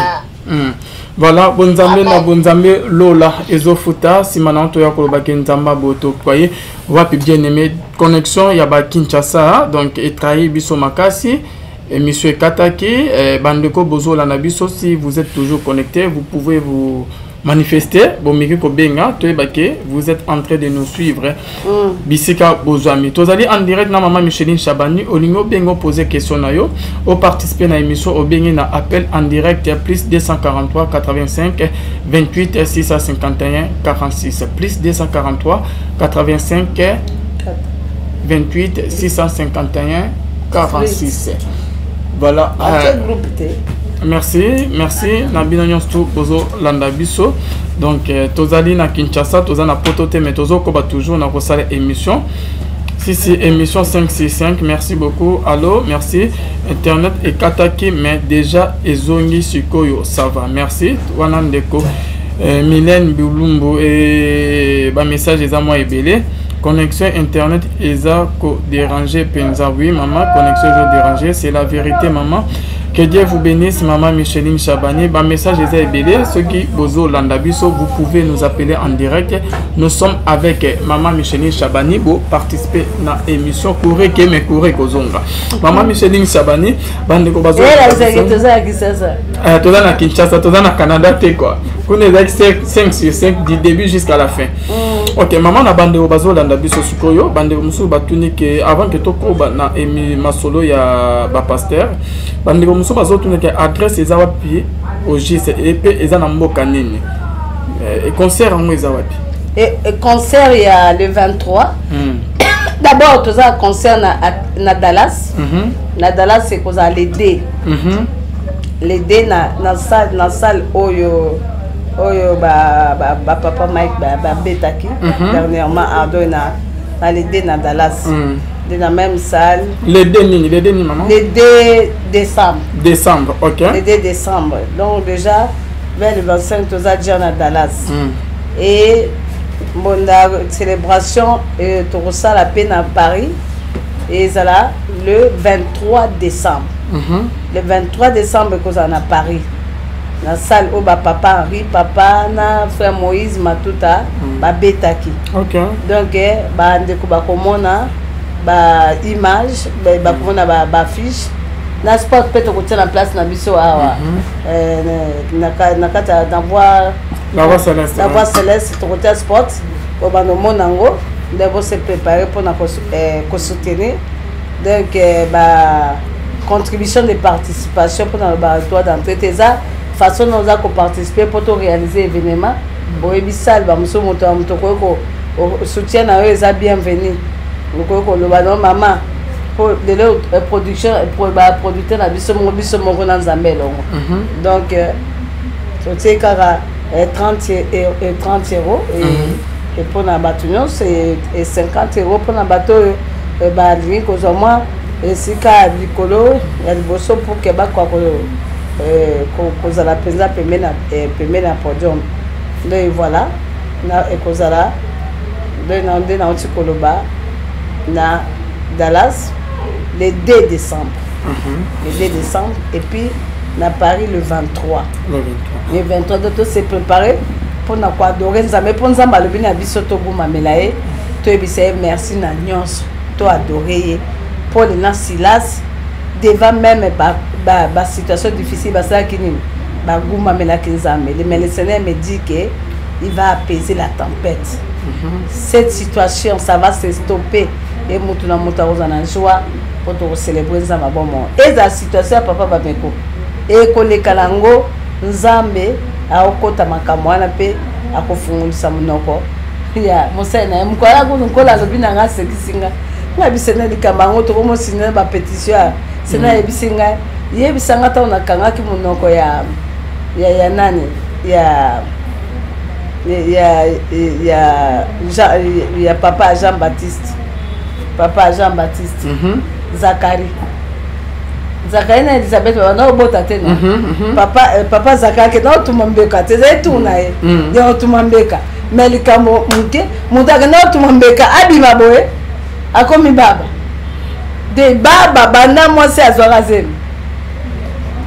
Voilà, bonzambe na bonzambe lola ezofuta simana to ya kolobake nzamba boto kwaye wapi bien aimé connexion ya ba Kinshasa donc etrahi biso makasi. Et monsieur Kataki, Bandeko Bozo Lanabiso, si vous êtes toujours connecté, vous pouvez vous manifester. Bon, Mikiko Benga, vous êtes en train de nous suivre. Bisika Bozami. Vous allez en direct na maman Micheline Chabani. Olingo Bengo poser question na yo. Au participer na émission, au Bengi na appel en direct plus 243 85 28 651 46 plus 243 85 28 651 46. Voilà. Merci. Nabina Nyonstu Bozo Landabiso. Donc, Tozali na Kinshasa, Tozana Potote, mais Tozo Koba toujours na Rosale émission. Si, émission 565. Merci beaucoup. Allô, merci. Internet et Kataki, mais déjà, Ezongi Sikoyo, ça va. Merci. Wanandeko. Mylène Boulumbo et message est à moi et belé. Connexion internet eza ko déranger penza. Oui maman, connexion dérangée, c'est la vérité maman. Que Dieu vous bénisse maman Micheline Chabani. Message est belé. Ceux qui bozo landabiso, vous pouvez nous appeler en direct. Nous sommes avec maman Micheline Chabani pour participer à l'émission Kouré Keme Kouré Kozonga. Maman Micheline Chabani, bande ko bazo. Toza na Kinshasa, toza na Canada te quoi. Qu'on est 5 sur 5 du début jusqu'à la fin. Ok, maman na bande ko bazo landabiso sukoyo, bande musu batuni que avant que toko ba na emi masolo ya ba pasteur. Bande ko musu bazo tuni que adresse eza wapi au JCEP eza na mboka nini. Et concert en eza wapi. Et concert il y a le 23. D'abord toza concert na Dallas. Na Dallas c'est cause les D. Les D na salle oyo papa Mike betaki dernièrement ado na les D na Dallas dans la même salle. Les D maman. Les D décembre. OK. Les D décembre. Donc déjà vers le 25 toza déjà na Dallas. Et bon la célébration to ça la peine à Paris et ça là le 23 décembre. Le 23 décembre qu'on a à Paris. Dans la salle où papa Henri, papa na frère Moïse Matuta, betaki. OK. Donc ndeko ba komona ba image, ba komona ba fiche. Na sport peut ko tena place na biso awa. Na kata d'avoir la voix céleste. La voix céleste to côté sport, ko ba no monango, devons se préparer pour na ko soutenir. Donc contribution de participation pour le laboratoire d'entrée ça façon nous a participer pour réaliser l'événement boyebi salle ba muso moto ko soutien na eux ça bienvenue ko le ballon maman pour de production pour producteur na biso mo na nzambe longo donc soutien kara 30 euros et pour na batunyo c'est 50 euros pour na bateau ba li ko moi et si ka likolo ya liboso pour que ba kwa ko za la penza pemena podium donc voilà na e ko za la de na oti koloba na Dallas le 2 décembre. Le 2 décembre et puis na Paris le 23. Le 23 de tout s'est préparé pour na kwa adorer nzambe pour nzamba le bina biso to buma melaye to ebise merci na nyonso to adorer Paul et Silas devant même la situation difficile mais le Seigneur me dit qu'il va apaiser la tempête. Cette situation ça va se stopper et mutuna mutaroza na joie pour te célébrer nzamba bomo et la situation papa bameko et kolekala ngo nzambe aokota makambo wana pe akofungulisa munoko ya mosena mkola kunokola lobina nga sekisinga nga bisena likambango to komo sinena ba pétition sena yebisinga yebisanga ta na kanga ki munoko ya nani ya papa Jean-Baptiste Zakari na Elisabeth wana obota tena papa Zakari na tumambeka teze tuna ya tumambeka melikamo mke mutaka na tumambeka abima boye akomi baba de baba banda mwasi azwaka zemi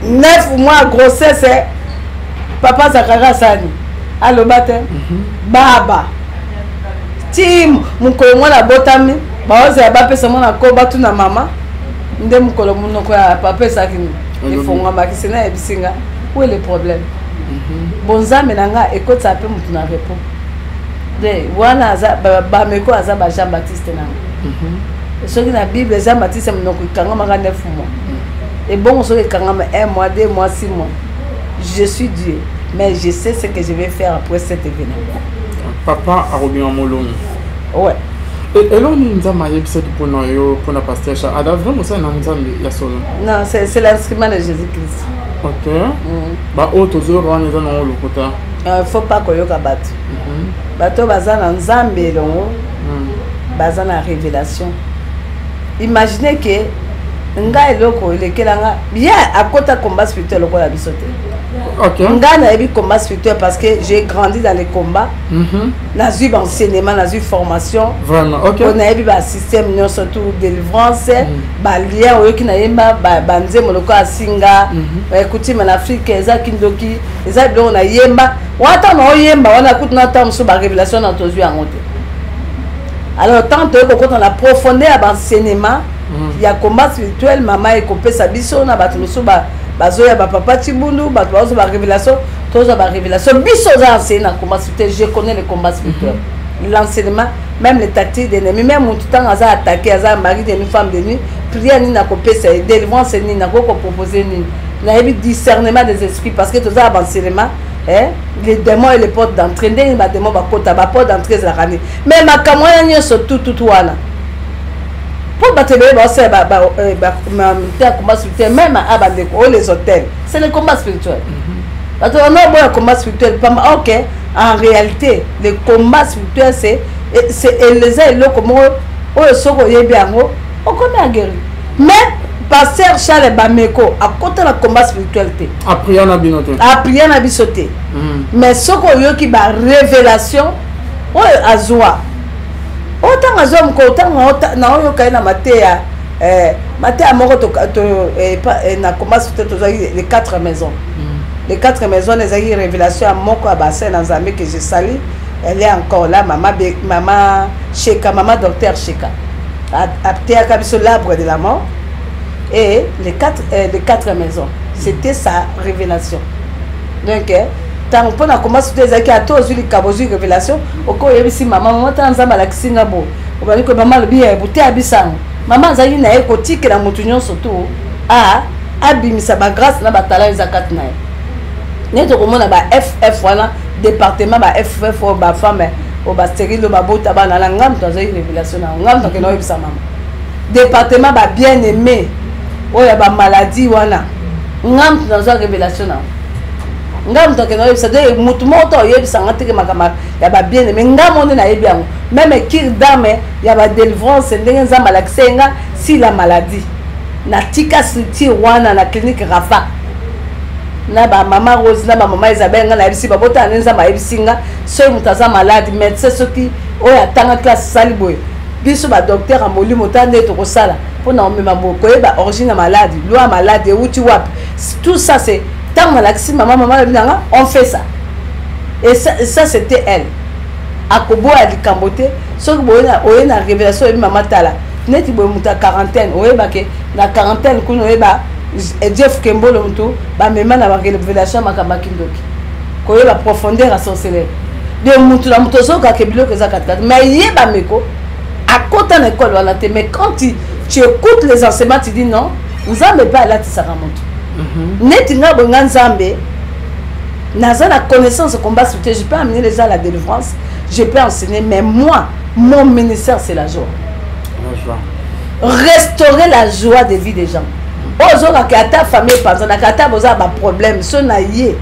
9 mois grossesse papa Zakari sani alobate baba tim mukolo mwana botami baoza ya bapesa mwana ko batu na mama nde mukolo munoko ya papa sakini ifonga makisena ebisinga où est le problème bonzambe nanga ekota pe mutu na repo de wana za ba meko aza ba Jean-Baptiste nanga soki na Bible Jean-Baptiste munoko ikanga manga 9 mois et bon soki ikanga 1 mois 2 mois 6 mois je suis Dieu mais je sais ce que je vais faire après cet événement. Papa a remis en molon. Ouais. Et là, nous avons pour nous pasteur Charles. Ada vraiment ça nous avons solo. Non, c'est l'instrument de Jésus-Christ. OK. Bah autre jour on est dans le côté. Faut pas koyoka batu. Bato bazana nzambe longo. Bazana révélation. Imaginez que nga eloko lekelanga bien à côté combat spirituel ko la bisoté. OK. Nga na ebi combat spirituel parce que j'ai grandi dans les combats. Na eu enseignement, na eu formation. Vraiment. OK. On a eu ba système non surtout délivrance, ba lien oyo ki na yemba ba nzemo loko asinga. Écoutez en Afrique eza kindoki, eza bilo na yemba. Wata na yemba wana kutuna tam so ba révélation na tozu ya ngote. Alors tant que quand on a profondeur à l'enseignement, il y a combat spirituel, maman et copé sa biso na batu so ba bazoya ba papa tibundu, batu bazo ba révélation, toza ba révélation biso za enseigner na combat spirituel, je connais le combat spirituel. L'enseignement, même les tactiques d'ennemis, même tout temps aza attaquer, aza mari d'une femme de nuit, prière ni na copé sa délivrance ni na ko proposer ni. Na eu discernement des esprits parce que toza enseignement les démons et les portes d'entrée, les démons bakota ba porte d'entrée za rani. Mais ma kamoya nyoso tout wana. Pour battre combat spirituel même à Abandeko les hôtels, c'est le combat spirituel. Parce qu'on a beau combat spirituel, OK, en réalité, le combat spirituel c'est les ailes comme au soko yebiango, on connaît à guérir. Mais pasteur Charles Bameko à côté la combat spiritualité. A prier na binoté. A prier na bisoté. Mais soko yo ki ba révélation o azwa. Autant azom ko autant na oyo kai na matéa matéa moko to na combat spiritualité les 4 maisons. Les 4 maisons les a révélation à moko à bassin dans Zambie que je salue. Elle est encore là maman Sheka maman docteur Sheka. A terre kabiso l'arbre de la mort. Et les 4 maisons, c'était sa révélation. Donc, tant qu'on a commencé à dire à tous les cabots révélation, au cas où si maman tant ça mal Singapore, on va dire que maman le bien bouté à Bissau. Maman ça y na écouté que la moutunion surtout abimi sa ba grâce na batala zakat na. Neto comme on a ba FF voilà département ba FF ou ba femme ou ba stérile ba bota ba na ngam dans une révélation na ngam donc no yebisa maman. Département ba bien aimé. Oh ya ba maladie wana ngam dans une révélation na ngam to keno yebisa de mutu moto yebisa ngati ke makama ya ba bien mais ngam on na yebiango même kir dame ya ba délivrance ndenge nzamba la kisenga si la maladie na tika siti wana na clinique Rafa na ba mama Rose na ba mama Isabelle nga na yebisi ba bota nzamba yebisinga so mutaza malade médecin soki o ya tanga classe saliboy biso ba docteur amoli motande to ko sala pour na même moko ba origine malade loi malade uti wap tout ça c'est tant malaxi maman on fait ça et ça c'était elle akobo a likambote so boyena oyena révélation et maman tala neti boy muta quarantaine oyeba ke na quarantaine kuno oyeba Jeff Kembolo mutu ba mema na ba révélation makamba kindoki koyeba profondeur à son célèbre de mutu la muto so ka kebilo ke za 4 mais yeba meko à côté de l'école, mais quand tu écoutes les enseignements, tu dis non, vous n'avez pas là, tu seras monté. Netina Bongan Zambé, n'a la connaissance de combat spirituel, je peux amener les gens à la délivrance, je peux enseigner, mais moi, mon ministère, c'est la joie. La joie. Restaurer la joie de vie des gens. Aujourd'hui, ta famille, par exemple, tu as un problème, ce n'est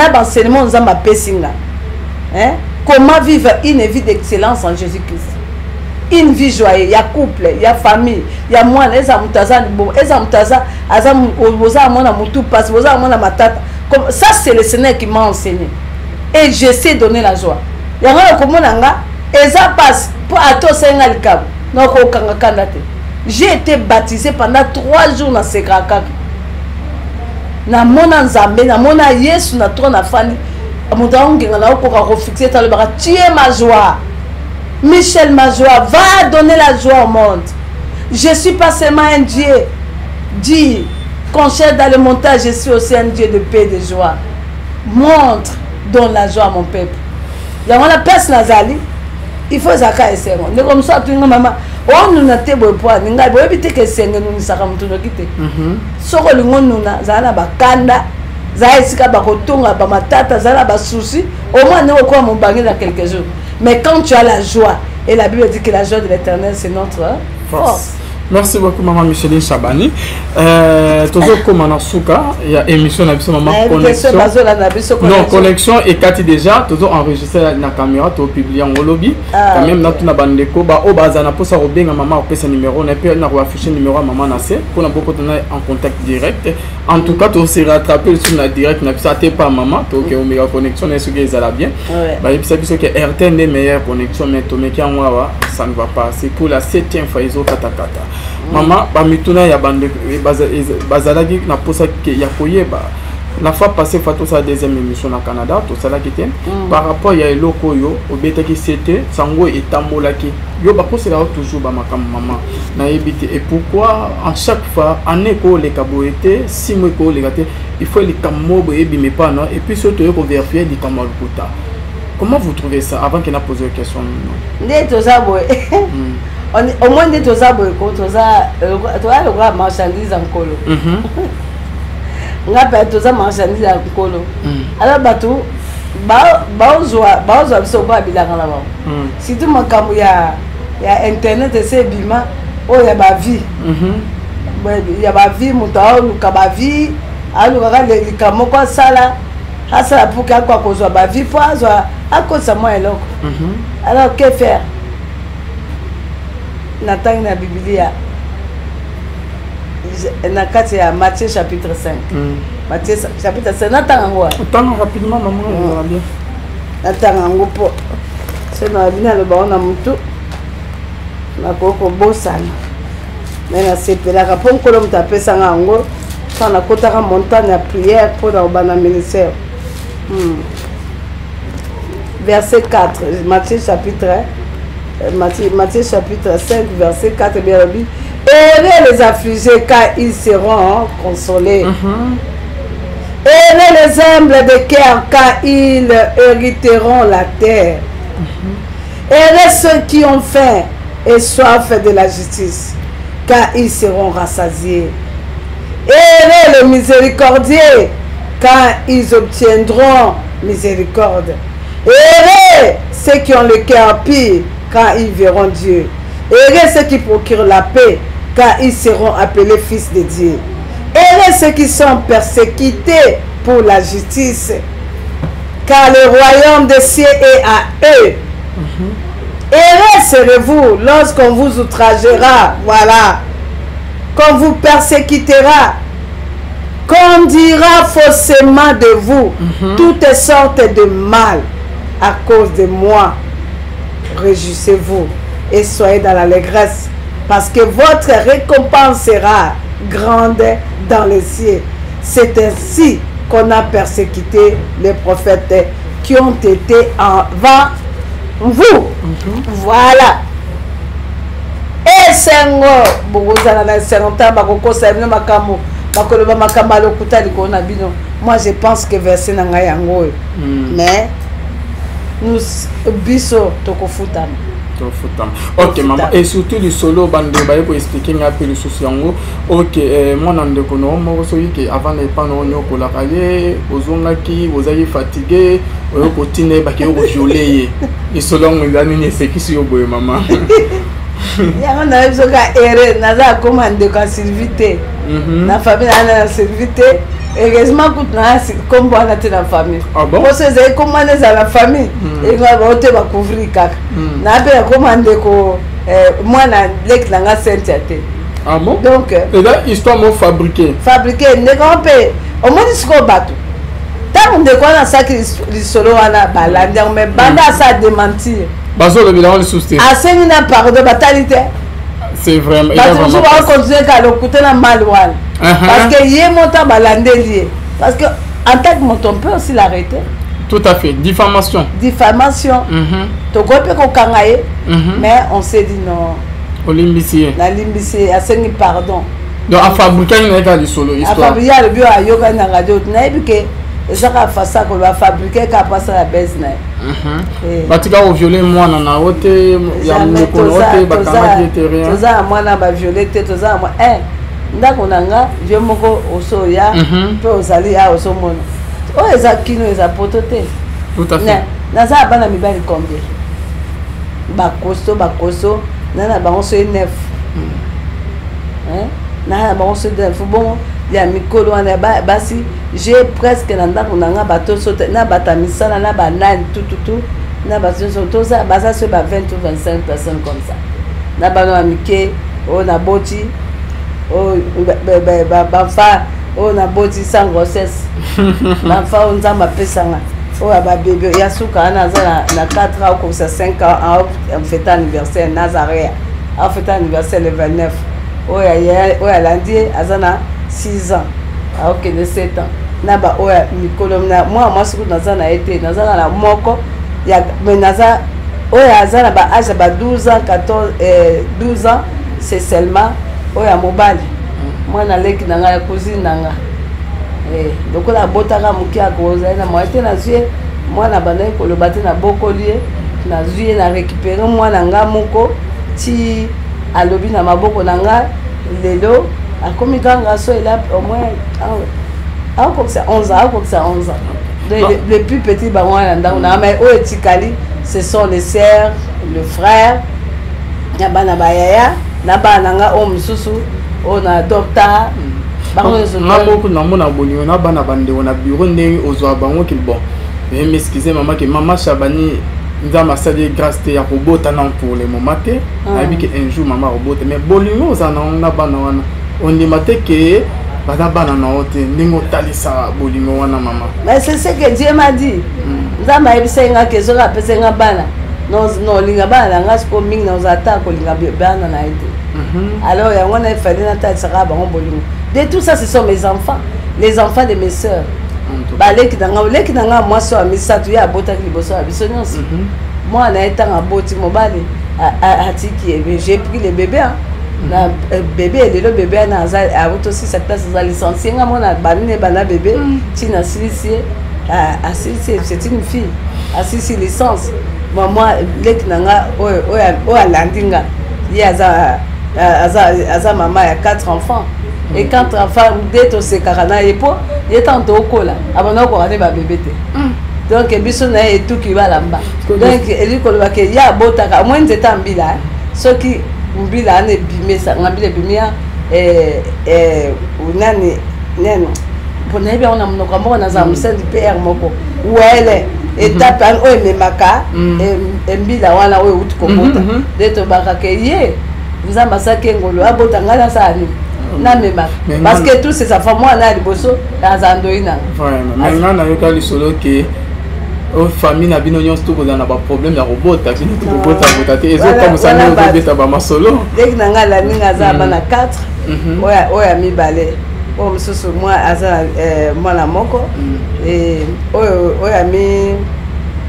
pas enseignement, nous avons un pessinga. Comment vivre une vie d'excellence en Jésus-Christ? Une vie joyeuse, il y a couple, il y a famille, il y a moi, les amutaza, les amutaza, azam, oza mona mutu passe, oza mona matata. Comme ça, c'est le Seigneur qui m'a enseigné. Et je sais donner la joie. Il y a un comme nanga, et ça passe pour ato senga likab. Non ko kanga kandate. J'ai été baptisé pendant 3 jours dans ces grakak. Na mona nzambe, na mona Yesu na trône afani. Amudaonge ngana ko ka refixer ta le bara, tu es ma joie. Michel Majoie va donner la joie au monde. Je suis pas seulement un Dieu. Dis qu'on cherche dans le montage, je suis aussi un Dieu de paix et de joie. Montre, donne la joie à mon peuple. Il y a la personne Nazali. Il faut Zaka et Sengo. Ne comme ça, tu maman. On nous a été beau poids. Nous avons évité que Sengo nous s'arrête tout le quitté. Soko le monde nous a zana bakanda. Zaïsika bakotonga ba matata zana ba souci. Au moins nous quoi mon bagage dans quelques jours. Mais quand tu as la joie, Et la Bible dit que la joie de l'Éternel, c'est notre force. Merci beaucoup, Maman Micheline Chabani. Toujours comme on a souka, il y a émission na biso Maman connexion. Non, connexion et Cathy déjà, toujours enregistré na caméra, tout publié en lobby. Quand même na tuna bandeko ba o bazana pour ça obenga Maman au pesa numéro, na pe na afficher numéro à Maman Nassé pour na beaucoup tenir en contact direct. En tout cas, tu se rattraper sur la direct na bisa te pas Maman, to que Omega connexion est ce que ça va bien. Ba il biso que RTN est meilleure connexion mais to meki en wa ça ne va pas. C'est pour la 7e fois iso katakata. Maman, bamituna ya bande bazalaki na posa ke ya koyeba. La fois passée fato sa deuxième émission na Canada, to sala kité par rapport ya eloko yo obeta ki c'était sango etambolaki. Yo ba posela toujours ba makam maman na yebite et pourquoi en chaque fois année ko le kaboete 6 mois ko le gâté, il faut les kamobo et bimé pas non et puis surtout yo ko vérifier di kamalkuta. Comment vous trouvez ça avant qu'il n'a posé une question? Né to ça boy. Au moins des choses à beaucoup, tu as le droit marchandise en colo. On appelle tout ça marchandise en colo. Alors bateau, baozo so pas bilan là-bas. Si tu m'as comme il y a internet et c'est bima, oh il y a ma vie. Il y a ma vie, mon temps, nous kaba vie, alors regarde les camo quoi ça là, ça pour quoi qu'on soit ma vie pour à cause ça moi et l'autre. Alors que faire? Natang na Biblia na kati ya Matthieu chapitre 5. Matthieu chapitre 5 natanga attends rapidement maman on va bien natanga ngopo c'est na bina le baona mutu na koko bosana mais na sepela ka pon kolom ta pesa ngo sana kota ka montagne à prière pour dans bana ministère. Verset 4 Matthieu chapitre Matthieu chapitre 5 verset 4 bien dit aimez les affligés car ils seront consolés. Aimez les humbles de cœur car ils hériteront la terre. Aimez ceux qui ont faim et soif de la justice car ils seront rassasiés. Aimez les miséricordieux car ils obtiendront miséricorde. Aimez ceux qui ont le cœur pur car ils verront Dieu. Aimez ceux qui procurent la paix, car ils seront appelés fils de Dieu. Aimez ceux qui sont persécutés pour la justice, car le royaume des cieux est à eux. Heureux serez-vous lorsqu'on vous outragera, voilà, qu'on vous persécutera, qu'on dira faussement de vous toutes sortes de mal à cause de moi. Réjouissez-vous et soyez dans l'allégresse, parce que votre récompense sera grande dans les cieux. C'est ainsi qu'on a persécuté les prophètes qui ont été avant vous. Voilà. Et c'est moi je pense que verset mais nous biso tokofutam. Ok maman, et surtout le solo bande baye ko expliquer nga pe le souci yango. Ok mon ndeko no mo so yike avant les pano nyoko la kaye ozonga ki ozayi fatigué oyo ko tine ba ke ko violer et solo ngani ni c'est qui sur boye maman. Ya na biso ka ere na za commande ka servite. Na famille na servite. Heureusement que comme on a la famille. Parce que c'est commandé à la famille. Et on va couvrir kaka. Na pe commandé ko moi na lek langa sentate. Ah bon? Donc et là histoire mo fabriquer. Fabriquer ne grand pe au moins ce bateau. Tant on de quoi na ça qui solo ala balanda mais banda ça démentir. Bazo le bilan le souci. Assez na pardon batalité. C'est vraiment. Il va continuer à l'écouter la malouane. Parce que y est montant balandé lié. Parce que en tant que montant on peut aussi l'arrêter. Tout à fait. Diffamation. Diffamation. Tu peux qu'on mais on s'est dit non. Olimbicie. La limbicie, à ce pardon. Donc à fabriquer une école de solo histoire. À fabriquer le bio à yoga na radio. N'aimez et ça va faire ça qu'on va fabriquer qu'à passer la baisse na. Batika au violer moi na haute ya moko haute bakanga terrain. Toza moi na ba violer toza moi ndako nanga je moko oso ya pe ozali ya oso mona. O eza kino eza potote. Tout à fait. Na za bana mibali combien? bakoso nana bango so neuf na bango so neuf bon ya mikolo wana basi j'ai presque na ndako nanga bato so na batamisana na banani tout na bato so toza baza so ba 20 ou 25 personnes comme ça na bano amike o na boti o bafa o na boti sans grossesse bafa on nzamba pesanga o ba bébé ya suka na za na 4 ans comme ça 5 ans en fête anniversaire Nazaré en fête anniversaire le 29 o ya lundi azana 6 ans ok de 7 ans na ba o ya mikolo na moi siku nazana été nazana na moko ya menaza o ya azana ba âge ba 12 ans 14 12 ans c'est seulement o ya mobali moi na leki nanga ya cousine nanga lokola botaka mukia koza na moi te na zue moi na bana koloba te na bokolie na zue na récupérer moi na nga moko ti alobi na maboko nanga lelo akomi ganga so il a au moins comme ça 11 ans le plus petit ba moi na na mais o etikali ce sont les sœurs le frère na bana bayaya na bana nga o mususu on a docteur beaucoup na mona bonio na bana bande on a bureau ndenge ozwa bango ki bon mais m'excuser maman que maman Chabani nzama sali grâce te ya robota na pour le moment te abi que un jour maman robota mais bolimo za na bana wana on dit maté que bana bana na ote ndingo talisa bolimo wana maman mais c'est ce que Dieu m'a dit nzama ebisenga que zo rapese nga bana non linga bana nga spo mingi na ozata ko linga bana na ite alors ya wana fallait na talisa ba bolimo de tout ça ce sont mes enfants les enfants de mes sœurs baleki nanga moi so amisatu ya bota ki liboso ya biso nyonso moi na etanga boti mobali atiki j'ai pris le bébé na bébé le bébé na za auto si cette place za licencié nga mona banine bana bébé tina silisi c'est une fille asisi licence moi leki nanga o alandinga ya aza maman ya 4 enfants et quand enfant d'être au sécarana et pour il est en tokola avant qu'on arrive à bébé donc biso na et tout qui va là-bas donc eli ko ba ke ya botaka moins de temps bila ce qui mbila ne bimé ça ngabile bimia unani neno pona bien on a mon comme on a za musen du père moko wele étape an o memaka mbila wana o utu ko bota d'être baka ke ye vous a massacré ngolo abotanga na sa ani na mema parce que tous ces enfants moi na liboso azandoina vraiment maintenant na yoka lisolo ke o famille na bino nyonso to kozana ba problème ya robota kini to robota bota te ezo comme ça no beta ba masolo dès na nga la ninga za bana 4 oya mibale o mususu moi aza mwana moko et oya mi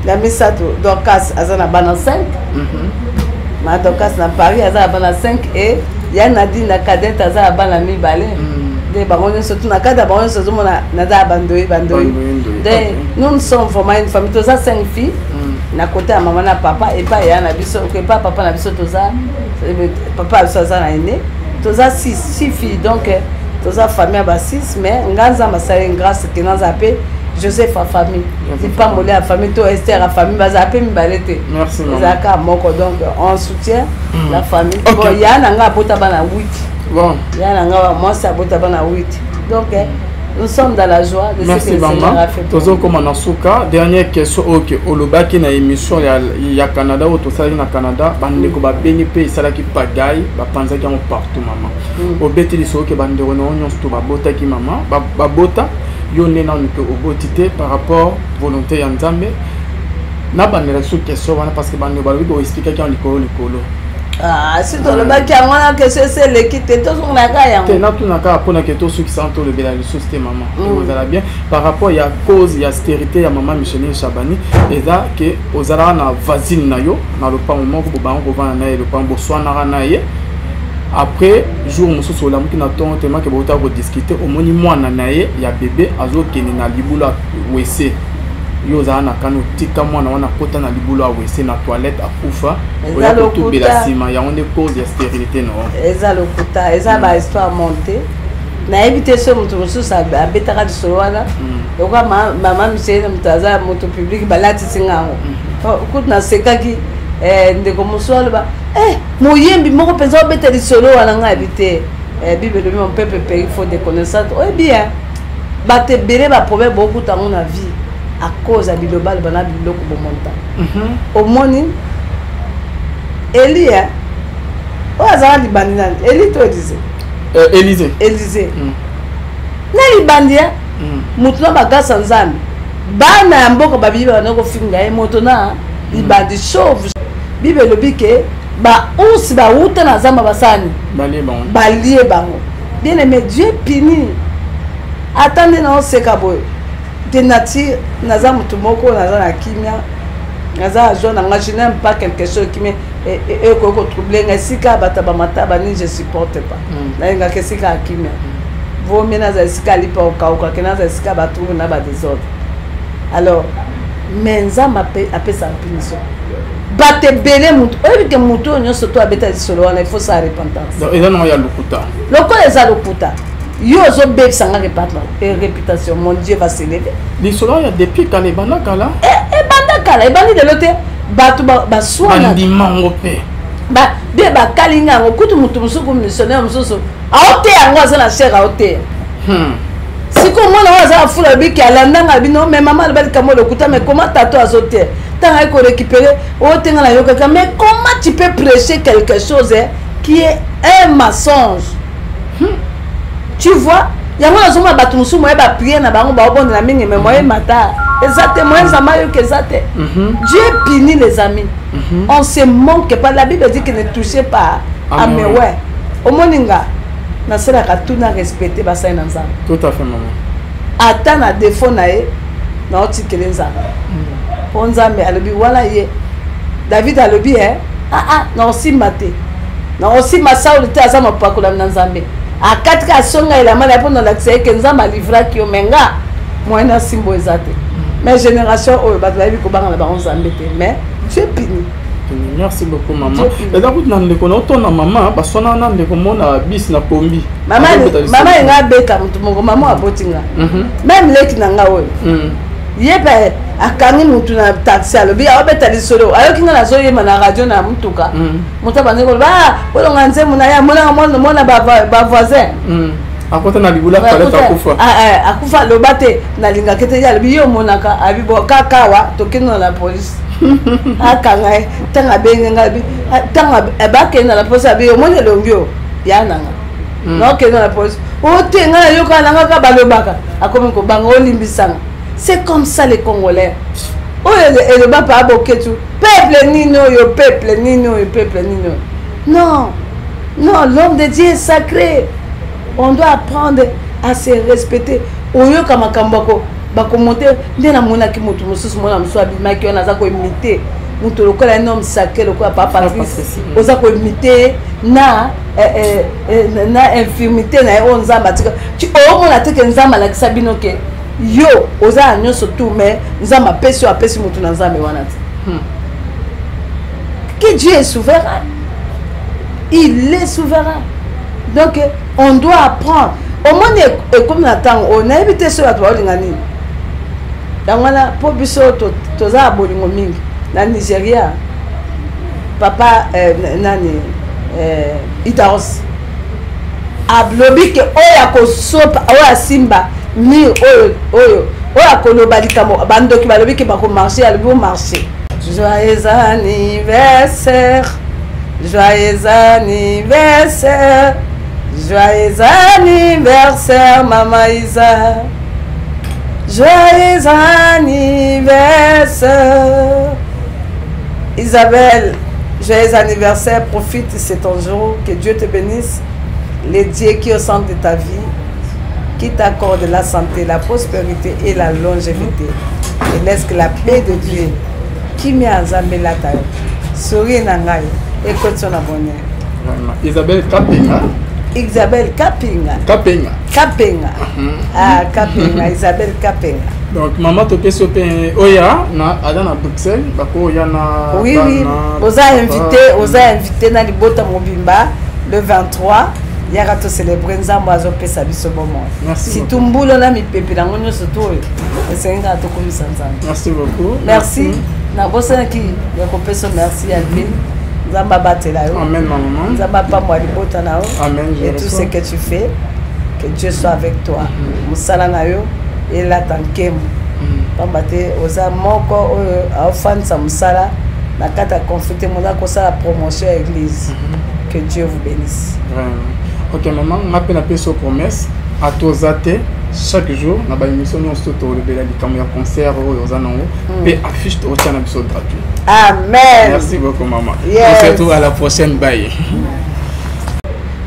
la misato Dorcas azana bana 5 ma Dorcas na Paris azana bana 5 et ya Nadine na cadette aza bana mibale de bango surtout na cadette bango surtout mona na bandoi nous sommes vraiment une famille tous 5 filles na côté à maman na papa et pas ya na biso que pas papa na biso toza papa ça na aîné toza 6 filles donc toza famille ba 6 mais nganza masala grâce que nous appelle Joseph a famille c'est pas molé à famille to Esther a famille ba appelle mibalete merci zaka moko donc on soutient la famille bon ya na nga bota bana 8 bon ya na nga moi ça bota bana 8 donc nous sommes dans la joie de merci ce que le Seigneur a fait. Tozo comme en Asuka dernière question OK olobaki na émission ya Canada ou to sali na Canada bande ko ba bengi pe sala ki pagaille ba panza ki partout maman obeti liso ke bande ko no nyonso to ba bota ki maman ba bota yo nena on ko obotité par rapport volonté ya Nzambe na bande sur question wana parce que bande ba ko expliquer ki en likolo si tu le baki à moi que c'est l'équipe tout on a gagné tu n'as tout n'a qu'à pour que tout ceux qui sont le bien la société maman vous allez bien par rapport il y a cause il y a stérité ya maman Micheline Chabani et là que aux ala na voisine na yo na le pas moment ko ba ko va na le pas boswana na ye après jour musu so la mki na ton tellement que bota ko discuter au moni mwana na ye ya bébé azo keni na libula wese yo za na kano tika mwana wana kota na libulu awese na toilette akufa oya to bela sima ya onde cause ya stérilité no eza lokuta eza ba histoire montée na éviter ce mutu mususu abetaka de solwana okwa mama misene mutaza moto public balati singango kut na sekaki ndeko mosusu ba moyembi moko penza obeta lisolo wana ngai bite bible mon peuple périt faute de connaissance bien bato ebele baproblème bokutango na vie à cause ya bilobalo bana biloko bomonta omoni Elie oyo azala libandi nani Eli to Élysée na libandi ya mutu na bagasa nzambe bana ya mboka babibi bana kofinga ye moto na libandi chauve bible elobi ke baonsi bauta na zamba basani balie bango bien aimé Dieu puni attendez na oseka boye de nature naza mutu moko naza na kimia naza jo na je n'aime pas quelque chose qui me ko troubler nga sika bata ba mataba ni je supporte pas na nga ke sika kimia vaut mieux naza sika lipa okauka ke naza sika ba trouble na ba désordre alors menza mape apesa punition bate belé mutu oyebi ke mutu nyonso to abeta lisolo wana il faut sa repentance donc eza no ya lokuta lokola eza lokuta yo ozobebisa nga réputation mon Dieu va s'élever lisolo ya depuis kala ebanda kala ebandi lelo te bato baswana bandimango mpe be bakalinga yango kutu mutu mosuku missionnaire mosusu aoteya yango aza na chere aoteya siko mwana oyo aza na fula biki alandanga bino me mama alobalikambo lokuta mais comment tato azoteya ntango ayi korécupérer otenga na yo kaka mais comment tu peux prêcher quelque chose qui est un mensonge tu vois yango nazomona bato mosusu moye baprie na bango baobondela mingi mais moye mata eza te moye nzambe ayoka eza te Dieu punit les amis on se manque pas la Bible dit que ne touchez pas à mes ouais omoni nga nasalaka tout na respecter basali na nzambe tout à fait maman ata na défaut na ye naotikele nzambe mpo nzambe alobi wana ye David alobi naosimba te naosimba Saul te aza mopakolami na nzambe akatika asonga elama na mpona olakisa eke nzambe alivraki yo menga moyen na simbo eza te mais génération oyo bato bayebi kobanga na bango nzambe te mais Dieu puni merci beaucoup maman eza kuti na ndeko na otona mama baswana na ndeko mona bis na kombi mama enga abeka motu moko mama abotinga même leki na nga oyo ye mpe akangi mutu na taxi alobi aobeta lisolo ayoki nga nazoyeba na radio na mutuka moto abandi koloba olonga nzembo na ye amonaka mona bavoisin akota na libula paleta akufa akufa aloba te nalingaka te ye alobi ye omonaka abibo kakawa tokende na police akanga ye ntango abenge nga alobi ntango bakende na police abi omoni elongi o ya nanga naokende na police otenga na yoka nanga ka balobaka akomi kobanga olimbisanga. C'est comme ça les Congolais. Oh, et le bas pas boqué tout. Peuple nino, peuple nino, peuple nino. Non, non, l'homme de Dieu est sacré. On doit apprendre à se respecter. Oyo kama kambako, bako monter, bien à mon aki moto, mosus mona mswa bimaki on a za ko imiter. Moto lokola un homme sacré lokola papa Patrice. Oza ko imiter na infirmité na on nzamba tika. Tu o mona te ke nzamba la kisabino ke. Yo, oza nyonso tout mais nzamba apesi apesi moto na nzambe wana te. Que Dieu est souverain. Il est souverain. Donc on doit apprendre. Au moins comme natang on a évité ce à toi ngani. Dangana po biso toza bolingo mingi na Nigeria. Papa nani Itaos. Ablobi ke oya ko sopa oya simba ni oyo akoloba likamo bandoki balobi ke bako marcher albo marcher. Joyeux anniversaire. Joyeux anniversaire. Joyeux anniversaire Maman Isa. Joyeux anniversaire Isabelle. Joyeux anniversaire, profite, c'est ton jour, que Dieu te bénisse, les dieux qui au centre de ta vie, qui t'accorde la santé, la prospérité et la longévité. Et laisse que la paix de Dieu, qui m'y a zambé la taille, souris nangaï, écoute son abonné. Isabelle Kapinga. Isabelle Kapinga. Kapinga. Kapinga. Ah, Kapinga, Isabelle Kapinga. Donc, maman, tu es Oya, na Bruxelles, bako Oya na. Oui, oui. Vous avez invité dans les Bota Mobimba le 23. Il y a tout célébrer Nzambo azope sabiso moment. Merci. Si tout mboulon na mi pepe na ngonyo surtout. C'est un gâteau comme ça. Merci beaucoup. Merci. na bosana ki ya kopesa merci Alvin nzamba batela yo amen maman nzamba pa moi libota na yo amen et tout ce que tu fais que Dieu soit avec toi musala na yo et la tankemu pambate oza moko afansa musala na kata confité mona ko sala promotion à l'église que Dieu vous bénisse ok maman m'appelle la peso promesse à tosate chaque jour na ba émission on se to le bela di comme concert aux anongo et affiche to tient épisode gratuit amen merci beaucoup maman yes. On se retrouve à la prochaine bye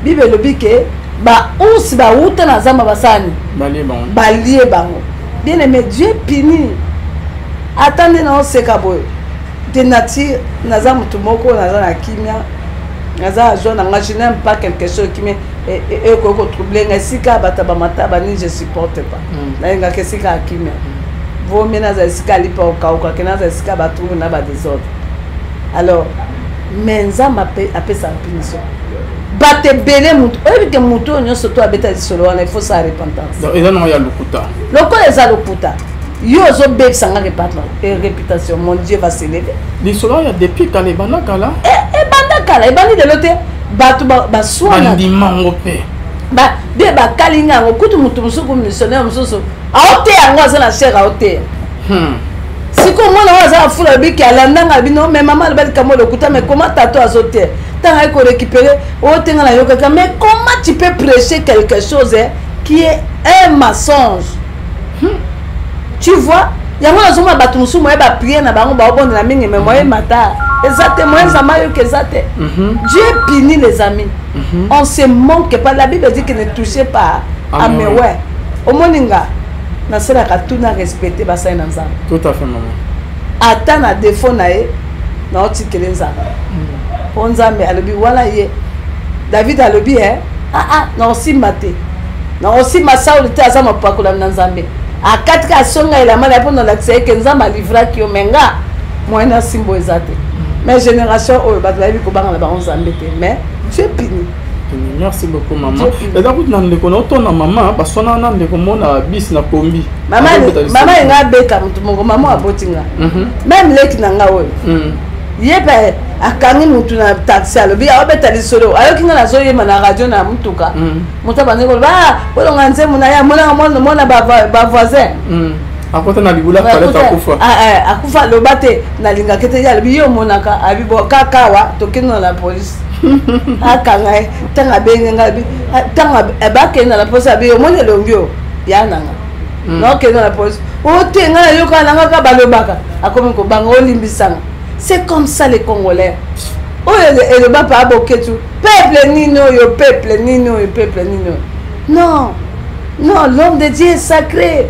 bible lobike ba usi ba uta na zamba basani balie bango bien aimé Dieu pini attendez na oseka boy de nature naza mutu moko naza na kimia naza jeune nga je n'aime pas quelque chose qui me et ko troubler nga sika bataba mataba ni je supporte pas na nga kesika kimia vo mena za sika lipa okauka kenaza sika baturu na ba désordre alors menza mape apesa punition bate belé mutu ebike mutu nyonso to abeta solo wana il faut sa repentance donc eza no ya lokuta loko eza lokuta yo zo be sanga réputation mon Dieu va s'élever les solo ya depuis kala bana kala kala ebandi de lote batu ba soana bandi mango pe ba de ba kalinga ngo kutu mutu musuku missionnaire mususu aote yango azala cher aote siko mwana waza fula biki alandanga bino mais maman le bali kamo lokuta mais comment tato azote tanga ko récupérer ote ngana yoka mais comment tu peux prêcher quelque chose qui est un mensonge tu vois yango nazoma batu mususu moye ba prier na bango ba obonde na mingi mais moye mata exactement moye zamayo que zate Dieu punit les amis on se manque pas la Bible dit que ne touchez pas à mes ouais au moninga na sera ka tout na respecter basai na nzamba tout à fait maman ata na défaut na ye na otikele nzamba po nzambe alobi wala ye David alobi na osimba te na osimba Saul te aza mapakola na nzambe akatika songa elama na pono la tseke nzamba livra ki omenga moyena simbo ezate mais génération oyo bato bayebi kobanga na bango nzambe te mais Dieu puni merci beaucoup maman et donc na ndeko na otona maman basona na ndeko mona bis na kombi mama nga beka mutu moko mama abotinga même leki na nga oyo yebe akangi mutu na taxi alobi abeta lisolo ayoki nga nazoyema na radio na mutuka mutu abandeko ba olonga nzembo na ya mona ba voisin akota na libula paleta akufa akufa loba te nalinga kete ya lobi yo monaka abibo kakawa tokino na police akanga tanga benga tanga abakena na police abi yo mona longyo yananga no kena na police o tenga yo kana nga balobaka akomi ko bango olimbisanga. C'est comme ça les Congolais. Oh, et le papa a boqué tout. Peuple nino, yo peuple nino, yo peuple nino. Non, non, l'homme de Dieu est sacré.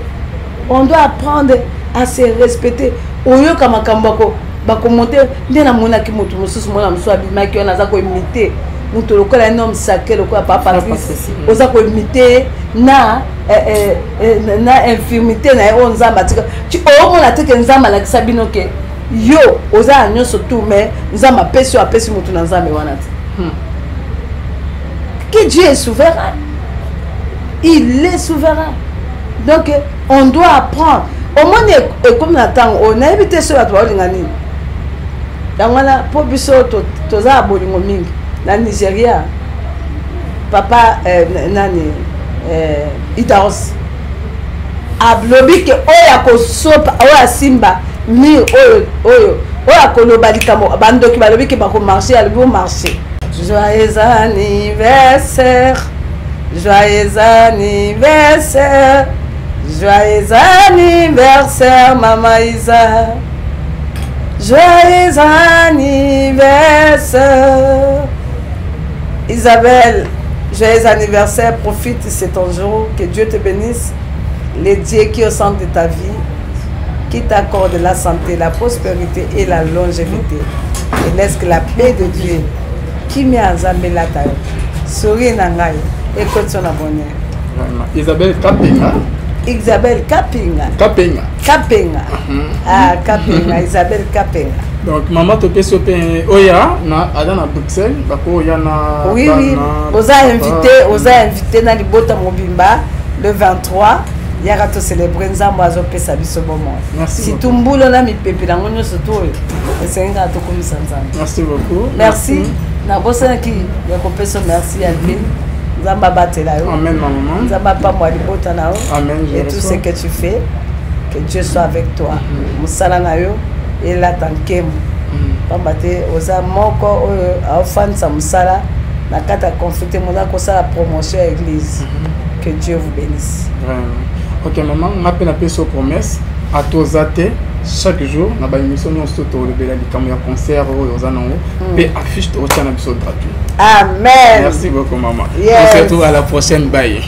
On doit apprendre à se respecter. Oyo kama kambako, bako monter, ndena mona ki moto mususu mona musu abima ki ona za ko imiter. Muto lokola un homme sacré lokola papa Patrice. Oza ko imiter na infirmité na onza matika. Tu o mona te ke nzamba la kisabino ke. Yo oza nyonso tout mais nzamba pesi apesi mutu na nzambe wana te. Que Dieu est souverain. Il est souverain. Donc on doit apprendre. Au moins et comme Nathan on a évité ce à toi lingani. Dangana po biso toza bolingo mingi na Nigeria. Papa nani Itaos ablobi ke oya ko sopa oya simba mi oyo akoloba likamo bandoki balobi ke bako marcher albo marcher. Joyeux anniversaire. Joyeux anniversaire. Joyeux anniversaire Maman Isa. Joyeux anniversaire Isabelle. Joyeux anniversaire, profite, c'est ton jour, que Dieu te bénisse, les dieux qui au centre de ta vie, qui t'accorde la santé, la prospérité et la longévité. Et laisse que la paix de Dieu, qui met en zambé la taille, sourit nangaï, écoute son abonné. Isabelle Kapenga. Isabelle Kapenga. Kapenga. Kapenga. Ah, Kapenga, Isabelle Kapenga. Donc, maman, tu peux se payer Oya, à Bruxelles, bako Oya na. Oui, oui. Osa invité dans les Bota Mobimba le 23 yaka to célébrer nzambo azopesa biso bomo si tumbulo na mipepe nango nyonso to esenga to komisa nzambo. Merci beaucoup. Merci na bosana ki ya kopesa merci ya bien nzamba batela yo. Amen maman. Nzamba pa moi libota na yo. Amen. Et tout ce que tu fais, que Dieu soit avec toi. Musala na yo et la tankemu. Pambate oza moko afan sa musala na kata confité mona ko sa promotion à l'église. Que Dieu vous bénisse. Vraiment. Ok maman, on appelle une promesse à tous athées chaque jour. On a une émission nous surtout le bel concert aux anons et affiche au channel gratuit. Amen. Merci beaucoup maman. Yes. On se retrouve à la prochaine. Bye.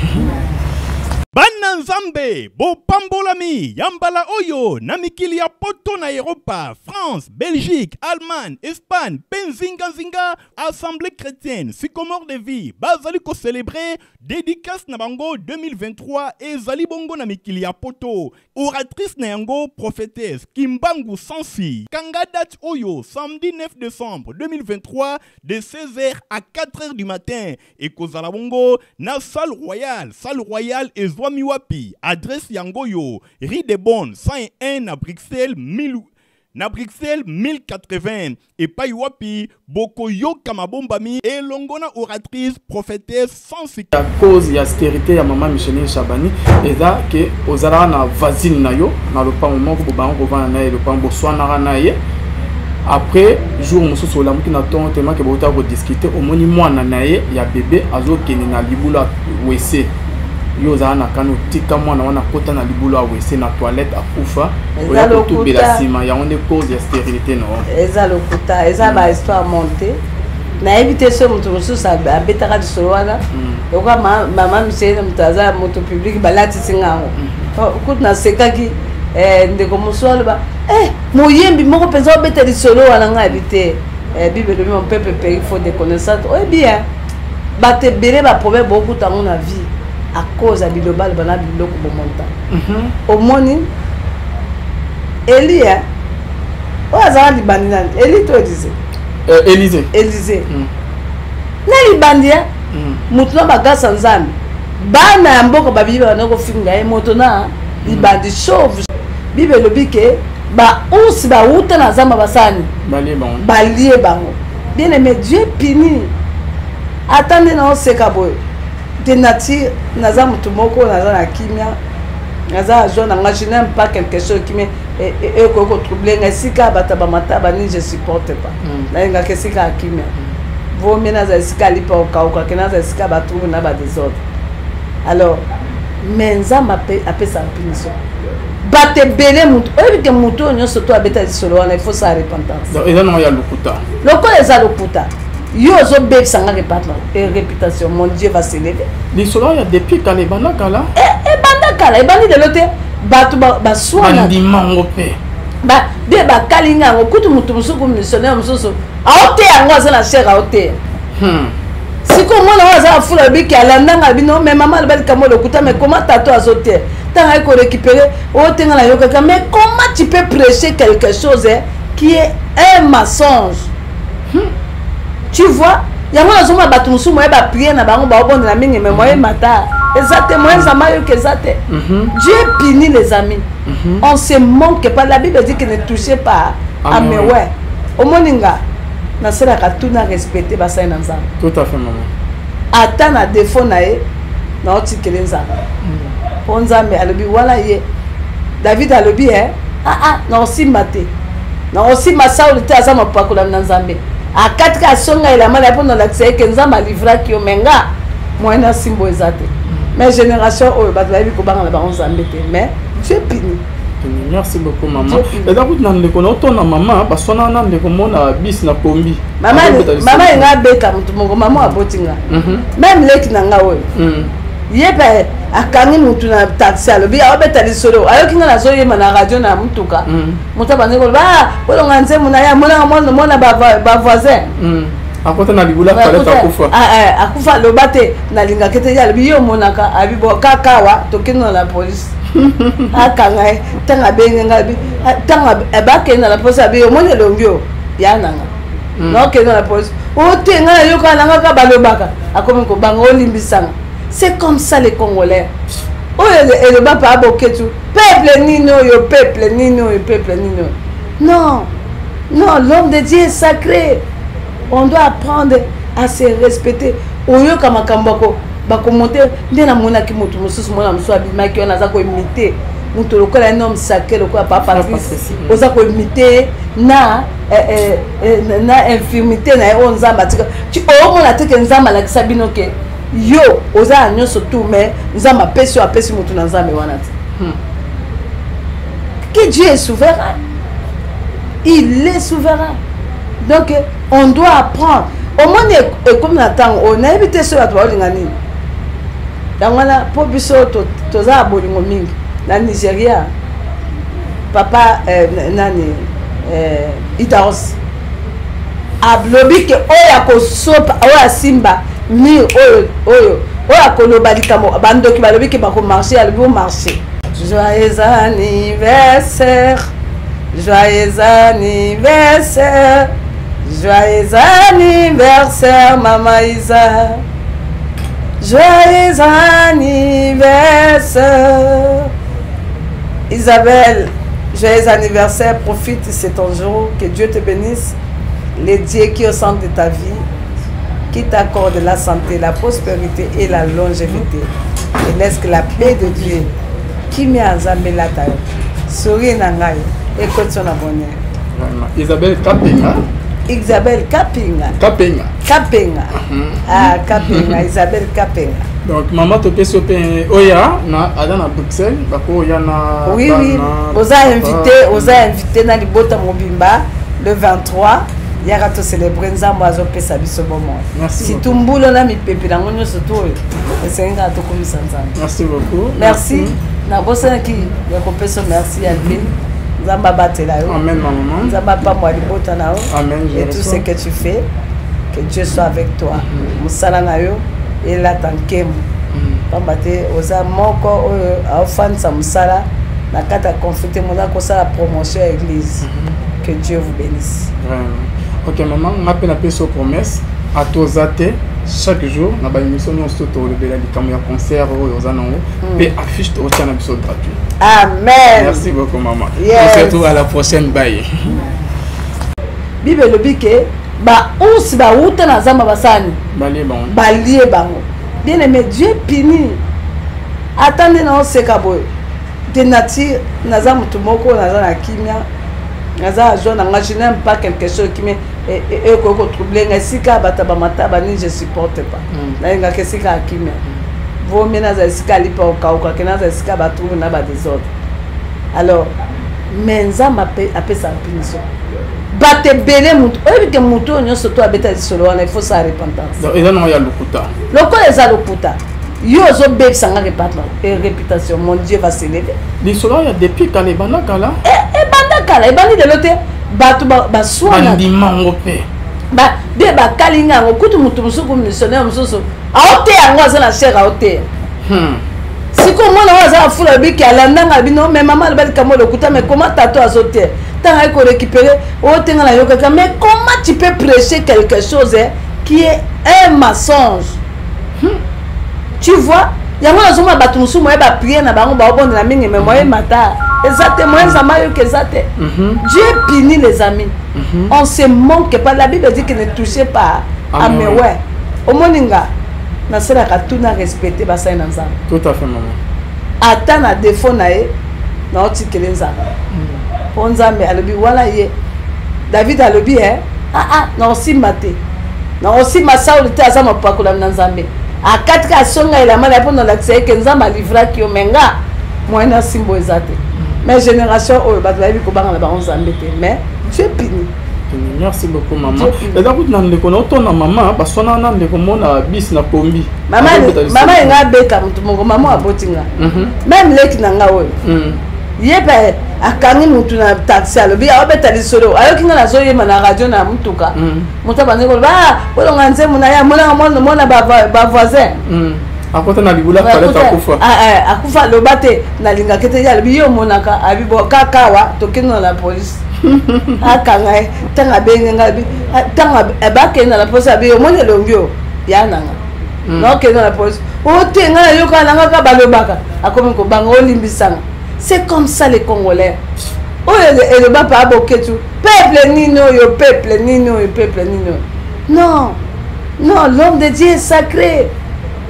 Bana Nzambe, bo pambolami, yambala oyo, na mikili ya poto na Europa, France, Belgique, Allemagne, Espagne, Penzinga Zinga, Assemblée chrétienne, Sycomore de vie, bazali ko célébrer, dédicace na bango 2023 et zali bongo na mikili ya poto, oratrice na yango, prophétesse, Kimbangu Sansi, kanga date oyo, samedi 9 décembre 2023, de 16h à 4h du matin, et kozala bongo, na salle royale et Miwapi, adresse Yangoyo, Rue des Bonnes, 101 à Bruxelles, 1080 et Paiwapi, Bokoyo Kamabombami et Longona oratrice, prophétesse sans à cause de l'austérité de maman Micheline Chabani, et là que Ozara na vasine na yo, na le pas moment que Boban Govan na le pas Botswana na ye. Après jour musu so la mki na ton tellement que bota ko discuter au moni mwana na ye ya bébé azo kene na libula wese. Yo zana kano tika mwana wana kota na libulu awese na toilette akufa oya kutubela sima ya onde cause ya stérilité no eza lokuta eza ba histoire montée na éviter ce mutu mususa abetaka disolo wana yoka mama msene mutaza moto public balati singango kutu na sekaki ndeko musolo ba moyembi moko penza obeta disolo wana nga habité bible de mon peuple il faut des connaissances bien bate bere ba problème beaucoup tango na vie à cause de bilobal bana biloko bomonta au moni Elia o azala libandi nani Eli to disait Élysée na libandia mutu na bagasa nzambe bana ya mboka babibi bana ko finga e moto na libandi chauve bible lobike ba usi ba uta na zamba basani balie bango bien aimé Dieu puni attendez na oseka boy de nature naza mutu moko naza na kimia naza jeune nga je n'aime pas quelque chose qui me ko troubler nga sika bataba mataba ni je supporte pas na nga kesika kimia vaut mieux naza sika lipa okauka ke naza sika batrouve na ba désordre alors menza mape apesa punition bate bele mutu ebike mutu nyonso to abeta disolo wana il faut sa repentance donc eza no ya lokuta lokola eza lokuta yo zo beb sanga réputation mon Dieu va s'élever disolo ya depuis kala bana kala bandakala ebandi de lote batu ba soana bandimango pe ba de ba kalinga ngo kutu mutu musuku missionnaire mususu aote yango azala cher aote siko mwana waza fula biki alandanga bino mais maman le bali kamo lokuta mais comment tato azote tanga ko récupérer ote ngana yoka mais comment tu peux prêcher quelque chose qui est un mensonge tu vois yango nazoma batu musumu eba prier na bango ba obonde na mingi mais moyen mata exactement moyen zamayo que zate Dieu punit les amis on se manque pas la Bible dit que ne touchez pas à mes ouais au moninga na sera ka tout na respecter basai na nzamba tout à fait maman ata na défaut na ye na otikele nzamba po nzambe alobi wala ye David alobi na osimba te na osimba Saul te aza mapakola na nzambe akatika songa ila mala pour la que nzamba livra ki omenga moyena simbo ezate mais génération oyo bato bayebi kobanga na bango nzambe te mais Dieu puni. Merci beaucoup maman. Et d'abord dans le kono to na maman basona na ndeko mona bis na kombi. Mama nga beka mutu moko maman abotinga. Même leki na nga oyo. Yebe akangi mutu na taxi alobi abeta lisolo ayoki nga na zoye na radio na mutuka. Muta baneko ba bolonga nzemu na ya mona ba voisin. Akota na libula kala takufa. Akufa lobate na linga kete ya lobi yo monaka abibo kakawa tokino la police. Akanga tanga benga bi tanga abake na la police abi yo mona longyo yananga. No ke na la police. O tenga yoka nanga ka balobaka akomi ko bango limbisanga. C'est comme ça les Congolais. et le papa boketu peuple nino yo peuple nino yo peuple nino. Non, non, l'homme de Dieu est sacré. On doit apprendre à se respecter. Oyo kama kambako bako monter ndena mona ki moto mususu mona musu abima ki ona za ko imiter. Muto lokola un homme sacré lokola papa Patrice. Oza ko imiter na infirmité na on nzamba tika. Tu o mona te ke nzamba la kisabino ke yo oza nyonso tout mais nzamba pesi apesi mutu na nzambe wana te. Que Dieu est souverain. Il est souverain. Donc on doit apprendre. Au moins comme Nathan, on a évité ce à toi l'ingani. Dans la pobiso toza bolingo mingi na Nigeria. Papa nani Itaos. Ablobi ke oya ko sopa oya simba mi oya ko lobalikamo bando ki balobi ke bako marcher al bon marcher. Joyeux anniversaire. Joyeux anniversaire. Joyeux anniversaire, Maman Isa. Joyeux anniversaire. Isabelle, joyeux anniversaire. Profite, c'est ton jour. Que Dieu te bénisse. Les dieux qui au centre de ta vie, qui t'accorde la santé, la prospérité et la longévité. Et laisse que la paix de Dieu, qui met en zambé la taille, sourit nangaï, écoute son bonheur. Isabelle Kapenga. Isabelle Kapenga. Kapenga. Kapenga. Ah, Kapenga, Isabelle Kapenga. Donc, maman, tu peux Oya, na Adana Bruxelles, bako Oya na. Oui, oui. Osa invité na Libota Mobimba le 23. Yarato célébrer Nzambo azope sabiso moment. Merci. Si tout mbulo na mi pepe na ngonyo surtout. Esenga to komisa Nzambo. Merci beaucoup. Merci. Na bosa ki ya kopeso merci Alvin. Nzamba batela yo. Amen maman. Nzamba pa moi Libota na yo. Amen. Et tout ce que tu fais, que Dieu soit avec toi. Musala na yo et la tankemu. Pambate oza moko afan sa musala na kata confiter mona ko sa promotion à l'église. Que Dieu vous bénisse. Vraiment. Ok maman, on appelle la sur promesse à Tozate chaque jour na ba émission on se to le bela di kamya concert aux anongo et affiche au tient épisode gratuit. Amen. Merci beaucoup maman. Yes. On se retrouve à la prochaine bye. Bible le bique ba onsi ba uta na zamba basani. Balie bon. Balie bango. Bien aimé Dieu pini. Attendez na oseka boy. De nature na zamba tumoko na zana kimia. Je n'imagine pas quelque chose qui me troubler. Si je supporte pas. Alors, Menza m'appelle sa punition. Batte belé mutu. Oyebi ke mutu onyo soto abeta solo wana il faut sa repentance. Donc ils ont ya lokuta. Loko eza lokuta. Yo zo beb sanga réputation. Mon Dieu va s'élever. Les solo ya depuis quand les banakala. Kala ebani de lote batu ba swana ndimango pe ba de ba kalinga ngokutu mutu musuku missionnaire mususu aote yango azana shera aote siko mona waza fula biki alandanga bino mais maman bali kamo lokuta mais comment tato azote tanga ko récupérer ote ngala yoka mais comment tu peux prêcher quelque chose qui est un mensonge tu vois yango nazoma batu musuku moye ba prier na bango ba obonde na mingi mais moye mata. Exactement, Dieu punit les amis. On se manque pas. La Bible dit que ne touchez pas à mes ouais. Au moninga, na sera ka tout na respecter basa na nzamba. Tout à fait maman. Ata na défaut na e na otikele nzamba. Po nzambe alobi wala ye. David alobi na osi mate. Na osi masauli te azama pakula na nzambe. Akatika songa ila mala po na lakse ke nzamba livra ki omenga. Moina simbo ezate. Mais génération oh bah la vie ko banga la ba nzambe te mais Dieu puni. Merci beaucoup maman. Et donc na ndeko na to na maman ba sona na ndeko mona bis na pombi. Maman nga beta mutu moko maman abotinga. Même leki na nga oyo. Yebe akangi mutu na taxi alobi abeta lisolo. Ayo kinga na zoye na radio na mutuka. Muta baneko ba polo nganze muna ya mona ba voisin. Akota na libula paleta akufa. Akufa lobate na linga kete ya biyo monaka abibo kakawa tokino la police. Akanga tanga benga bi tanga abake na la police abiyo mone longyo yananga. Non que dans la police. otenga yoka nanga balobaka akomi ko banga olimbisanga. C'est comme ça les Congolais. Oh le papa aboketu peuple nino yo peuple nino yo peuple nino. Non. Non, l'homme de Dieu est sacré.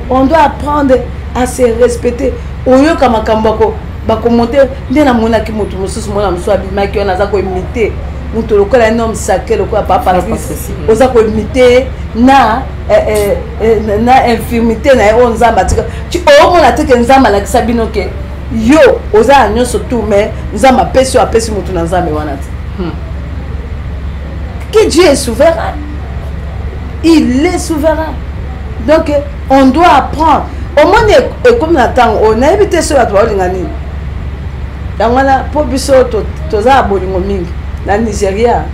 On doit apprendre à se respecter. Oyo kama kambako bako monter ndena mona ki mutu mususu mona musu abimaki on aza ko imiter. Mutu lokola un homme sacré lokola papa Patrice. Oza ko imiter na infirmité na on nzamba tika. Tu o mona te ke nzamba la kisabino ke yo oza nyonso tout mais nzamba pesi apesi mutu na nzambe wana te. Que Dieu est souverain. Il est souverain. Donc, on doit apprendre. Au moins, comme Nathan, on a évité cela. Dans la population, tous à Bolingo Ming, dans Nigeria,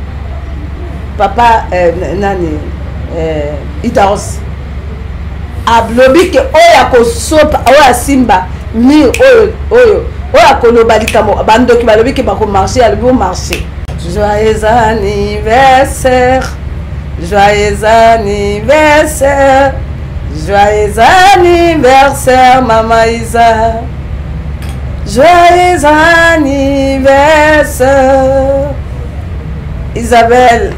papa Nani Itaros, a bloqué que Oya Kosopa, Oya Simba, ni Oya Kolobalikamo, Bando qui va le qui va marcher, elle va marcher. Joyeux anniversaire. Joyeux anniversaire, joyeux anniversaire, Maman Isa. Joyeux anniversaire. Isabelle,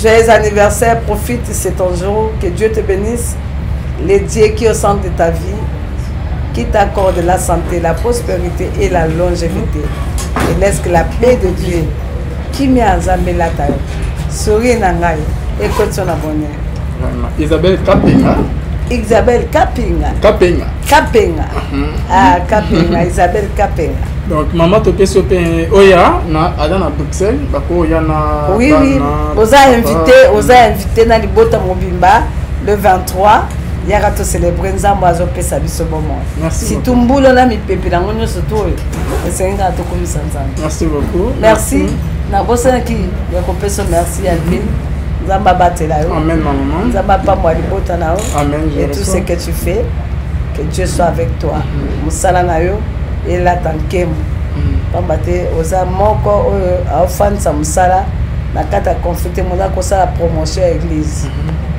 joyeux anniversaire, profite, c'est ton jour, que Dieu te bénisse. Les dieux qui au centre de ta vie, qui t'accorde la santé, la prospérité et la longévité. Et laisse que la paix de Dieu, qui met en Zambé la taille, sourit nangai. Écoute son abonné. Isabelle Kapenga. Isabelle Kapenga. Kapenga. Kapenga. Ah, Kapenga. Isabelle Kapenga. Donc, maman, tu es Oya, à Bruxelles. Oui, oui. Vous avez invité dans les Bota Mobimba le 23. Il y a tout célébré. Nous avons fait ça ce moment. Merci. Si tout le monde a mis pépé dans le surtout, c'est un gâteau comme ça. Merci beaucoup. Merci. Na bossa qui merci à lui. Amen, maman. Amen. Et tout ce que tu fais, que Dieu soit avec toi. Musala nayo et la tankem. Pambate oza moko afan sa musala na kata confiter mon la promotion à l'église.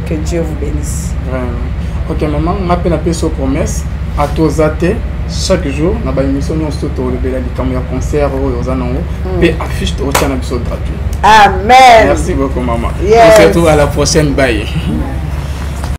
Que Dieu vous bénisse. OK maman, m'appelle la promesse à Tozate chaque jour na ba émission on se to le bela di comme concert aux anongo et affiche au channel épisode gratuit. Amen. Merci beaucoup maman. Yes. On se retrouve à la prochaine bye.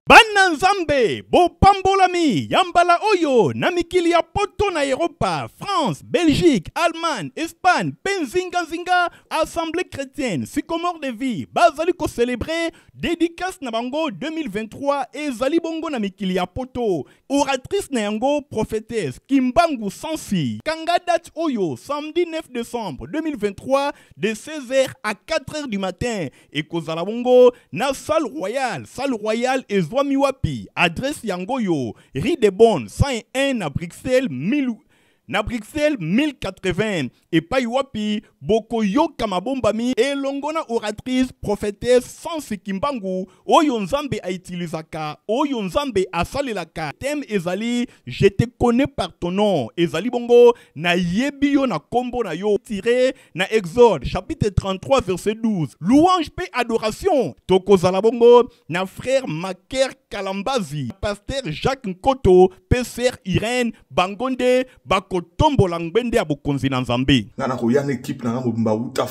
Bananzambe, bo pambolami, yambala oyo, na mikili ya poto na Europa, France, Belgique, Allemagne, Espagne, penzinga zinga, Assemblée chrétienne, Sycomore de vie, bazali ko célébrer, dédicace na bango 2023 et zali bongo na mikili ya poto, oratrice na yango, prophétesse, Kimbangu Sansi, kanga date oyo, samedi 9 décembre 2023, de 16h à 4h du matin, et kozala bongo, na salle royale et Zwami wapi, adresse yangoyo, Rue des Bonnes, 101 à Bruxelles, 1080 et Paiwapi, Bokoyo Kamabombami et Longona oratrice prophétesse sans Kimbangu, Oyonzambe a utilisaka, Oyonzambe a salelaka, thème Ezali, je te connais par ton nom, Ezali Bongo, na yebio na kombo na yo, tiré na Exode, chapitre 33, verset 12, louange paix adoration, Toko Zalabongo, na frère Maker Kalambazi, pasteur Jacques Nkoto, Pesser Irène, Bangonde, Bako Tombo Langbende Abokonzi Nanzambi. Nana ko yan équipe na mobimba uta